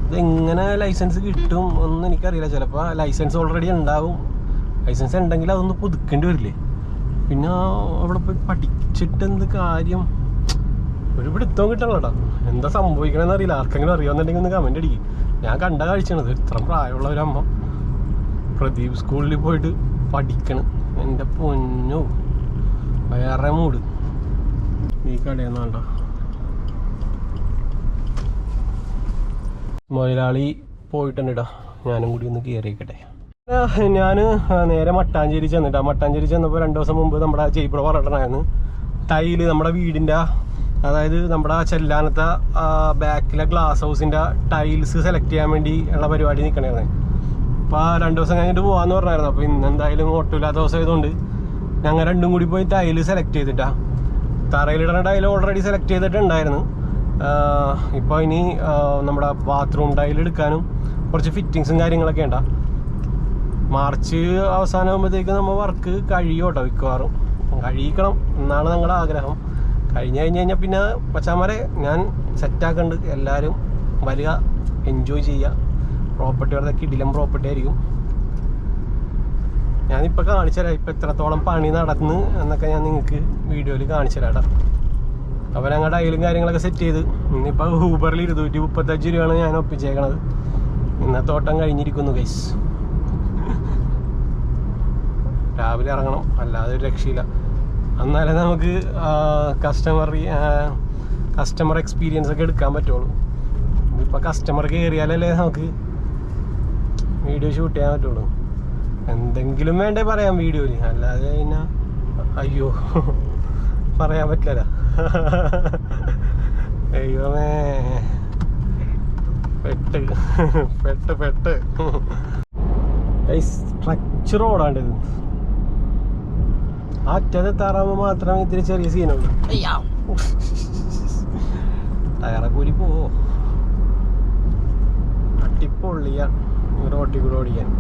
ഇതെങ്ങനെ ലൈസൻസ് കിട്ടും ഒന്നും എനിക്കറിയില്ല. ചിലപ്പോൾ ലൈസൻസ് ഓൾറെഡി ഉണ്ടാവും. ലൈസൻസ് ഉണ്ടെങ്കിൽ അതൊന്ന് പുതുക്കേണ്ടി വരില്ലേ? പിന്നെ അവിടെ പോയി പഠിച്ചിട്ട് എന്ത് കാര്യം? ഒരു പിടുത്തവും കിട്ടണല്ലോടാ. എന്താ സംഭവിക്കണമെന്ന് അറിയില്ല. ആർക്കെങ്കിലും അറിയാമെന്നുണ്ടെങ്കിൽ ഒന്ന് കമൻ്റ് അടിക്കും. ഞാൻ കണ്ട കാഴ്ചയാണത്. ഇത്ര പ്രായമുള്ള ഒരു അമ്മ പ്രദീപ് സ്കൂളിൽ പോയിട്ട് പഠിക്കണം. എൻ്റെ പൊന്നോ, വേറെ മൂഡ്. ഈ കടയെന്നാണ്ടോ മുതലാളി പോയിട്ടുണ്ട് കേട്ടോ. ഞാനും കൂടി ഒന്ന് കയറിയിക്കട്ടെ. ഞാൻ നേരെ മട്ടാഞ്ചേരി ചെന്നിട്ടാ. മട്ടാഞ്ചേരി ചെന്നപ്പോൾ 2 ദിവസം മുമ്പ് നമ്മുടെ ജയ്പ്രോ പറഞ്ഞിട്ടുണ്ടായിരുന്നു ടൈല് നമ്മുടെ വീടിൻ്റെ, അതായത് നമ്മുടെ ചെല്ലാനത്തെ ബാക്കിലെ ഗ്ലാസ് ഹൗസിൻ്റെ ടൈൽസ് സെലക്ട് ചെയ്യാൻ വേണ്ടി ഉള്ള പരിപാടി നിൽക്കണായിരുന്നു. അപ്പോൾ 2 ദിവസം കഴിഞ്ഞിട്ട് പോകാമെന്ന് പറഞ്ഞായിരുന്നു. അപ്പോൾ ഇന്ന് എന്തായാലും ഓട്ടമില്ലാത്ത ദിവസം ആയതുകൊണ്ട് ഞങ്ങൾ രണ്ടും കൂടി പോയി ടൈല് സെലക്ട് ചെയ്തിട്ടാ. തറയിലിടുന്ന ടൈല് ഓൾറെഡി സെലക്ട് ചെയ്തിട്ടുണ്ടായിരുന്നു. ഇപ്പോൾ ഇനി നമ്മുടെ ബാത്റൂം ടൈൽ എടുക്കാനും കുറച്ച് ഫിറ്റിങ്സും കാര്യങ്ങളൊക്കെ ഉണ്ടാ. മാർച്ച് അവസാനമാകുമ്പോഴത്തേക്ക് നമ്മൾ വർക്ക് കഴിയും കേട്ടോ. മിക്കവാറും കഴിയിക്കണം എന്നാണ് ഞങ്ങളുടെ ആഗ്രഹം. കഴിഞ്ഞ് കഴിഞ്ഞാൽ പിന്നെ മച്ചാന്മാരെ ഞാൻ സെറ്റാക്കുന്നുണ്ട്. എല്ലാവരും വരിക, എൻജോയ് ചെയ്യുക. പ്രോപ്പർട്ടി അവിടത്തേക്ക് ഇടിലം പ്രോപ്പർട്ടി ആയിരിക്കും. ഞാനിപ്പോൾ കാണിച്ചു തരാം ഇപ്പം എത്രത്തോളം പണി നടക്കുന്നു എന്നൊക്കെ ഞാൻ നിങ്ങൾക്ക് വീഡിയോയിൽ കാണിച്ചു തരാം കേട്ടോ. അപ്പോൾ ഞങ്ങളുടെ ടൈലും കാര്യങ്ങളൊക്കെ സെറ്റ് ചെയ്ത് ഇന്നിപ്പോൾ ഊബറിൽ 235 രൂപയാണ് ഞാൻ ഒപ്പിച്ചേക്കണത്. ഇന്നത്തെ ഓട്ടം കഴിഞ്ഞിരിക്കുന്നു ഗൈസ്. രാവിലെ ഇറങ്ങണം, അല്ലാതെ ഒരു രക്ഷയില്ല. എന്നാലേ നമുക്ക് കസ്റ്റമർ എക്സ്പീരിയൻസ് ഒക്കെ എടുക്കാൻ പറ്റുള്ളൂ. ഇപ്പോൾ കസ്റ്റമർ കയറിയാലല്ലേ നമുക്ക് വീഡിയോ ഷൂട്ട് ചെയ്യാൻ പറ്റുള്ളൂ. എന്തെങ്കിലും വേണ്ടേ പറയാം വീഡിയോയിൽ, അല്ലാതെ പിന്നെ അയ്യോ പറയാൻ പറ്റില്ല. അയ്യോമേ, പെട്ട് സ്ട്രക്ചർ റോഡാണ്ടത്. അറ്റത്തെത്താറാകുമ്പോൾ മാത്രമേ ഇത്തിരി ചെറിയ സീനുള്ളൂ. ടയറക്കൂലി പോവോ? അട്ടിപ്പൊള്ളിയ റോട്ടിൽ കൂടെ ഓടിക്കാൻ.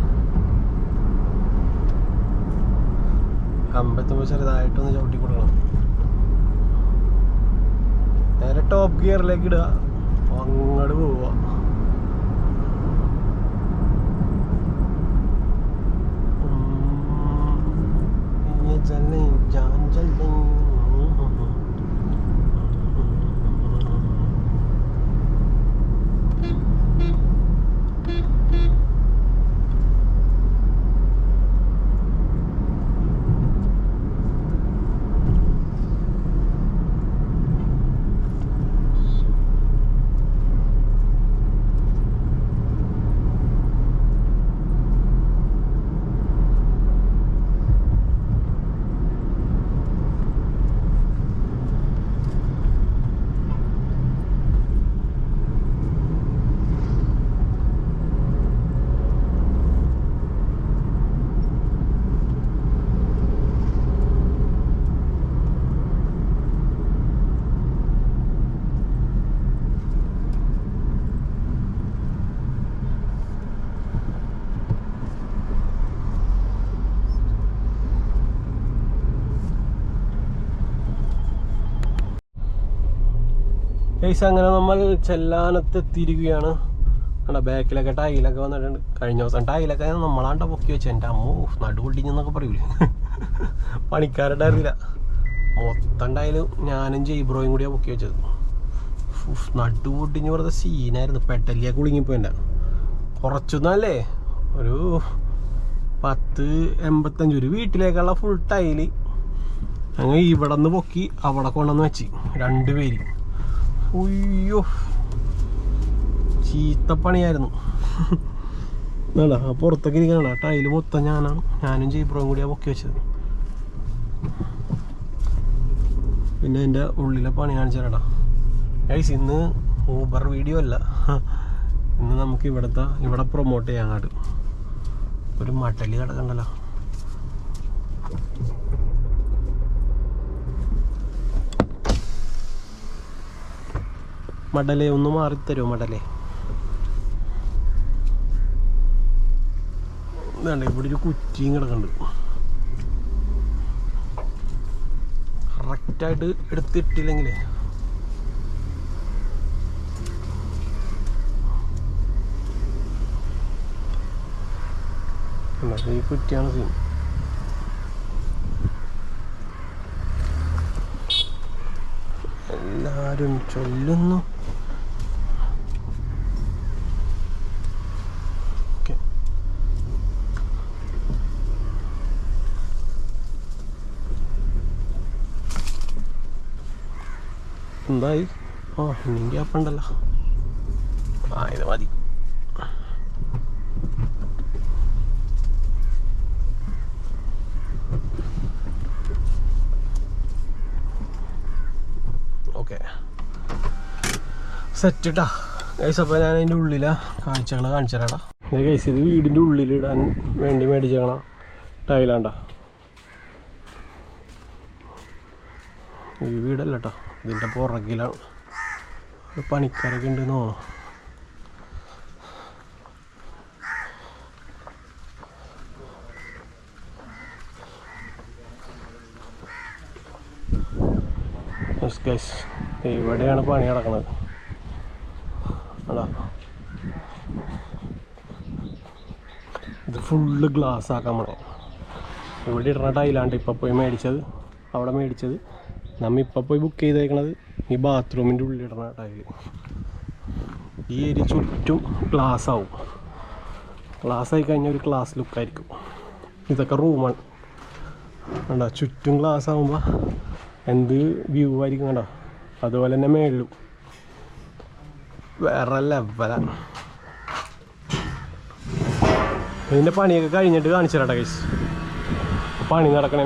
കമ്പെത്തുമ്പോൾ ചെറുതായിട്ടൊന്ന് ചവിട്ടി കൊടുക്കണം. നേരെ ടോപ്പ് ഗിയറിലേക്ക് ഇടുക, അങ്ങോട്ട് പോവുക. ഗൈസ് അങ്ങനെ നമ്മൾ ചെല്ലാനത്തെത്തിയിരിക്കുകയാണ്. കണ്ടാ ബാക്കിലൊക്കെ ടൈലൊക്കെ വന്നിട്ടുണ്ട്. കഴിഞ്ഞ ദിവസം ടൈലൊക്കെ നമ്മളാണ്ട പൊക്കി വെച്ച. എൻ്റെ അമ്മ നടുപൊട്ടിഞ്ഞെന്നൊക്കെ പറയൂലേ, പണിക്കാരുടെ അറിയില്ല. മൊത്തം ടൈല് ഞാനും ജയ്ബ്രോയും കൂടിയാണ് പൊക്കി വെച്ചത്. നടുപൊട്ടിഞ്ഞ് വെറുതെ സീനായിരുന്നു. പെട്ടലിയ കുടുങ്ങിപ്പോ. എൻ്റെ കുറച്ചൊന്നല്ലേ, ഒരു 10-85 ഒരു വീട്ടിലേക്കുള്ള ഫുൾ ടൈല് അങ്ങനെ ഇവിടെ നിന്ന് പൊക്കി അവിടെ കൊണ്ടുവന്ന് വെച്ച് 2 പേര്. ഉയ്യോ ചീത്തപ്പണിയായിരുന്നു. അല്ല ആ പുറത്തൊക്കെ ഇരിക്കണ ടൈല് മൊത്തം ഞാനും ജയ്ബ്രോയും കൂടിയാണ് പൊക്കി വെച്ചത്. പിന്നെ എൻ്റെ ഉള്ളിലെ പണി കാണിച്ചാലടാ ഗൈസ്. ഇന്ന് ഊബർ വീഡിയോ അല്ല, ഇന്ന് നമുക്ക് ഇവിടെ പ്രൊമോട്ട് ചെയ്യാൻ കാട്ട്. ഒരു മട്ടല് കിടക്കണ്ടല്ലോ. മടലേ ഒന്ന് മാറിത്തരുമോ മടലേ? ഇതാണ്ട് ഇവിടെ ഒരു കുറ്റിയും കിടക്കുന്നുണ്ട്. കറക്റ്റായിട്ട് എടുത്തിട്ടില്ലെങ്കിലേ ഈ കുറ്റിയാണ് സീൻ. എല്ലാരും ചൊല്ലുന്നു. എന്തായി? ഇനിയും ഗ്യാപ്പുണ്ടല്ലോ. ഇത് മതി. ഓക്കെ സെറ്റാ ഗൈസ്. അപ്പോൾ ഞാൻ അതിൻ്റെ ഉള്ളിലെ കാഴ്ചകൾ കാണിച്ചു തരാടാ. ഗൈസ് ഇത് വീടിൻ്റെ ഉള്ളിലിടാൻ വേണ്ടി മേടിച്ചേക്കണ ടൈലാണ്ട. ഈ വീടല്ല കേട്ടോ, ഇതിൻ്റെ പുറകിലാണ്. പണിക്കാരൊക്കെ ഉണ്ടെന്ന് തോന്നുന്നു. ഗൈസ് ഇവിടെയാണ് പണി നടക്കുന്നത്. അതാ ഇത് ഫുള്ള് ഗ്ലാസ് ആക്കാൻ പോണേ. ഇവിടെ ഇടുന്ന ടൈലാണ്ട് ഇപ്പം പോയി മേടിച്ചത്. അവിടെ മേടിച്ചത് നമ്മ ഇപ്പം പോയി ബുക്ക് ചെയ്തേക്കണത് ഈ ബാത്റൂമിൻ്റെ ഉള്ളിലിടുന്ന ടൈല്. ഈ ഏരിയ ചുറ്റും ഗ്ലാസ് ആവും. ഗ്ലാസ് ആയി കഴിഞ്ഞാൽ ഒരു ക്ലാസ് ലുക്കായിരിക്കും. ഇതൊക്കെ റൂമാണ് കണ്ടോ. ചുറ്റും ഗ്ലാസ് ആകുമ്പോൾ എന്ത് വ്യൂ ആയിരിക്കും കണ്ടോ. അതുപോലെ തന്നെ മേളിലും വേറെ ലെവലാണ്. ഇതിൻ്റെ പണിയൊക്കെ കഴിഞ്ഞിട്ട് കാണിച്ചു തരാട്ടെ ഗൈസ്. പണി നടക്കണേ,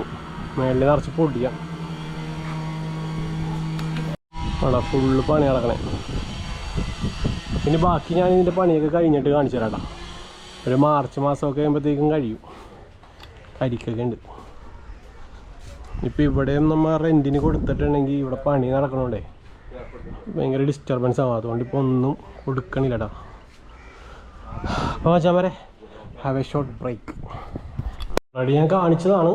മേളിൽ നിറച്ച് പൊടിയാം. അവിടെ ഫുള്ള് പണി നടക്കണേ. ഇനി ബാക്കി ഞാൻ ഇതിൻ്റെ പണിയൊക്കെ കഴിഞ്ഞിട്ട് കാണിച്ചു തരാട്ടാ. ഒരു മാർച്ച് മാസമൊക്കെ കഴിയുമ്പോഴത്തേക്കും കഴിയും. കരിക്കൊക്കെ ഉണ്ട്. ഇപ്പം ഇവിടെയും നമ്മൾ റെൻറ്റിന് കൊടുത്തിട്ടുണ്ടെങ്കിൽ ഇവിടെ പണി നടക്കണോണ്ടേ ഭയങ്കര ഡിസ്റ്റർബൻസ് ആവും. അതുകൊണ്ട് ഇപ്പോൾ ഒന്നും കൊടുക്കണില്ലടാ. അപ്പോൾ വെച്ചാൽ വരെ have a short break. Already ഞാൻ കാണിച്ചതാണ്.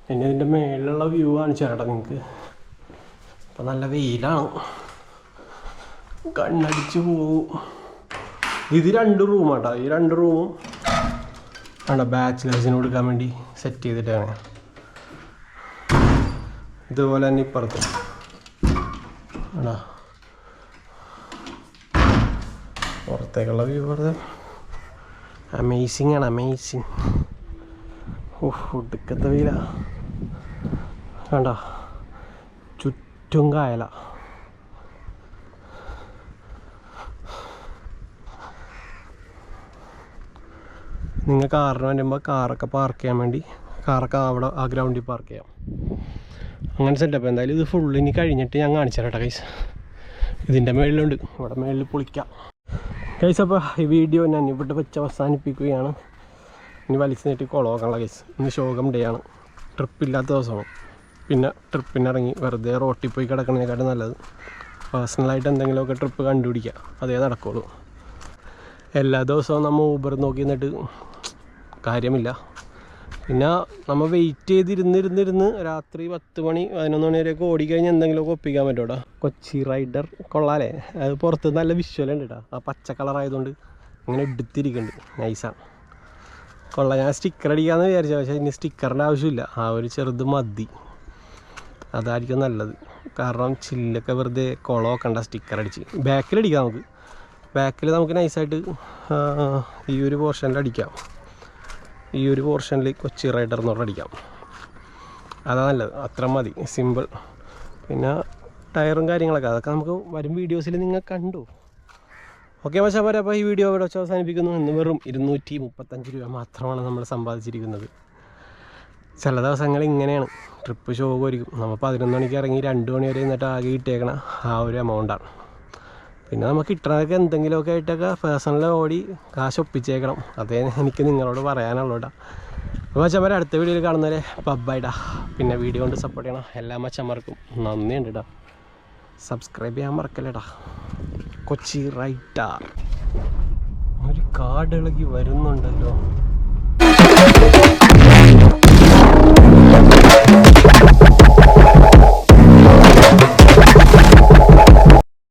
പിന്നെ ഇതിൻ്റെ മേളിലുള്ള വ്യൂ കാണിച്ചു തരാട്ടാ നിങ്ങൾക്ക്. അപ്പം നല്ല വെയിലാണ്, കണ്ണടിച്ച് പോവും. ഇത് 2 റൂമാട്ടോ. ഈ 2 റൂമും ആണോ ബാച്ചിലേഴ്സിന് കൊടുക്കാൻ വേണ്ടി സെറ്റ് ചെയ്തിട്ടാണ്. ഇതുപോലെ തന്നെ ഇപ്പുറത്ത് ആണോ പുറത്തേക്കുള്ള വ്യൂ. വെറുതെ അമേസിങ് ആണ്, അമേസിങ്. ഒടുക്കത്തെ വെയില കണ്ടോ. ചുറ്റും കായല. നിങ്ങൾ കാറിന് വരുമ്പോൾ കാറൊക്കെ പാർക്ക് ചെയ്യാൻ വേണ്ടി കാറൊക്കെ അവിടെ ആ ഗ്രൗണ്ടിൽ പാർക്ക് ചെയ്യാം. അങ്ങനെ സെറ്റപ്പ്. എന്തായാലും ഇത് ഫുള്ള് ഇനി കഴിഞ്ഞിട്ട് ഞാൻ കാണിച്ചു തരാം ഗൈസ്. ഇതിൻ്റെ മേളിലുണ്ട്, ഇവിടെ മേളിൽ പൊളിക്കാം ഗൈസ്. അപ്പോൾ ഈ വീഡിയോ ഞാൻ ഇവിടെ വെച്ച് അവസാനിപ്പിക്കുകയാണ്. ഇനി വലിച്ചു നീട്ടി കുളമാക്കാനുള്ള ഗൈസ്. ഇന്ന് ശോകം ഡേ ആണ്, ട്രിപ്പില്ലാത്ത ദിവസമാണ്. പിന്നെ ട്രിപ്പിനിറങ്ങി വെറുതെ റോട്ടിൽ പോയി കിടക്കുന്നതിനെക്കാട്ടും നല്ലത് പേഴ്സണലായിട്ട് എന്തെങ്കിലുമൊക്കെ ട്രിപ്പ് കണ്ടുപിടിക്കുക, അതേ നടക്കുള്ളൂ. എല്ലാ ദിവസവും നമ്മൾ ഊബർ നോക്കി നിന്നിട്ട് കാര്യമില്ല. പിന്നെ നമ്മൾ വെയിറ്റ് ചെയ്തിരുന്നിരുന്നിരുന്ന് രാത്രി 10 മണി 11 മണി വരെയൊക്കെ ഓടിക്കഴിഞ്ഞാൽ എന്തെങ്കിലുമൊക്കെ ഒപ്പിക്കാൻ പറ്റുമോ. കൊച്ചി റൈഡർ കൊള്ളാലേ, അത് പുറത്ത് നല്ല വിഷ്വലുണ്ട് കേട്ടോ. ആ പച്ച കളറായതുകൊണ്ട് ഇങ്ങനെ എടുത്തിരിക്കുന്നുണ്ട്, നൈസാണ്, കൊള്ളാം. ഞാൻ സ്റ്റിക്കർ അടിക്കാമെന്ന് വിചാരിച്ചു, പക്ഷേ ഇനി സ്റ്റിക്കറിൻ്റെ ആവശ്യമില്ല, ആ ഒരു ചെറുത് മതി, അതായിരിക്കും നല്ലത്. കാരണം ചില്ലൊക്കെ വെറുതെ കുളമൊക്കെ സ്റ്റിക്കർ അടിച്ച്. ബാക്കിലടിക്കാം നമുക്ക്, ബാക്കിൽ നമുക്ക് നൈസായിട്ട് ഈ ഒരു പോർഷനിൽ അടിക്കാം, ഈ ഒരു പോർഷനിൽ കൊച്ചി റൈഡർ എന്ന് പറഞ്ഞാൽ അടിക്കാം, അതാണ് നല്ലത്. അത്ര മതി, സിമ്പിൾ. പിന്നെ ടയറും കാര്യങ്ങളൊക്കെ അതൊക്കെ നമുക്ക് വരും വീഡിയോസിൽ നിങ്ങൾ കണ്ടു. ഓക്കെ മച്ചാമാരെ, അപ്പോൾ ഈ വീഡിയോ ഇവിടെ വെച്ച് അവസാനിപ്പിക്കുന്നു. ഇന്ന് വെറും 235 രൂപ മാത്രമാണ് നമ്മൾ സമ്പാദിച്ചിരിക്കുന്നത്. ചില ദിവസങ്ങൾ ഇങ്ങനെയാണ്, ട്രിപ്പ് ശോകമായിരിക്കും. നമ്മൾ 11 മണിക്ക് ഇറങ്ങി 2 മണി വരെ എന്നിട്ട് ആകെ കിട്ടിയേക്കണ ആ ഒരു എമൗണ്ടാണ്. പിന്നെ നമുക്ക് കിട്ടണതൊക്കെ എന്തെങ്കിലുമൊക്കെ ആയിട്ടൊക്കെ പേഴ്സണൽ ഓടി കാശ് ഒപ്പിച്ചേക്കണം. അതേ എനിക്ക് നിങ്ങളോട് പറയാനുള്ളൂടാ. അപ്പോൾ മച്ചന്മാരെ അടുത്ത വീഡിയോയിൽ കാണുന്നവരെ ബൈടാ. പിന്നെ വീഡിയോ കൊണ്ട് സപ്പോർട്ട് ചെയ്യണം എല്ലാ മച്ചന്മാർക്കും നന്ദിയുണ്ട് കേട്ടോ. സബ്സ്ക്രൈബ് ചെയ്യാൻ മറക്കല്ലേടാ. കൊച്ചി റൈഡർ ഒരു കാർഡ് ഇളകി വരുന്നുണ്ടല്ലോ.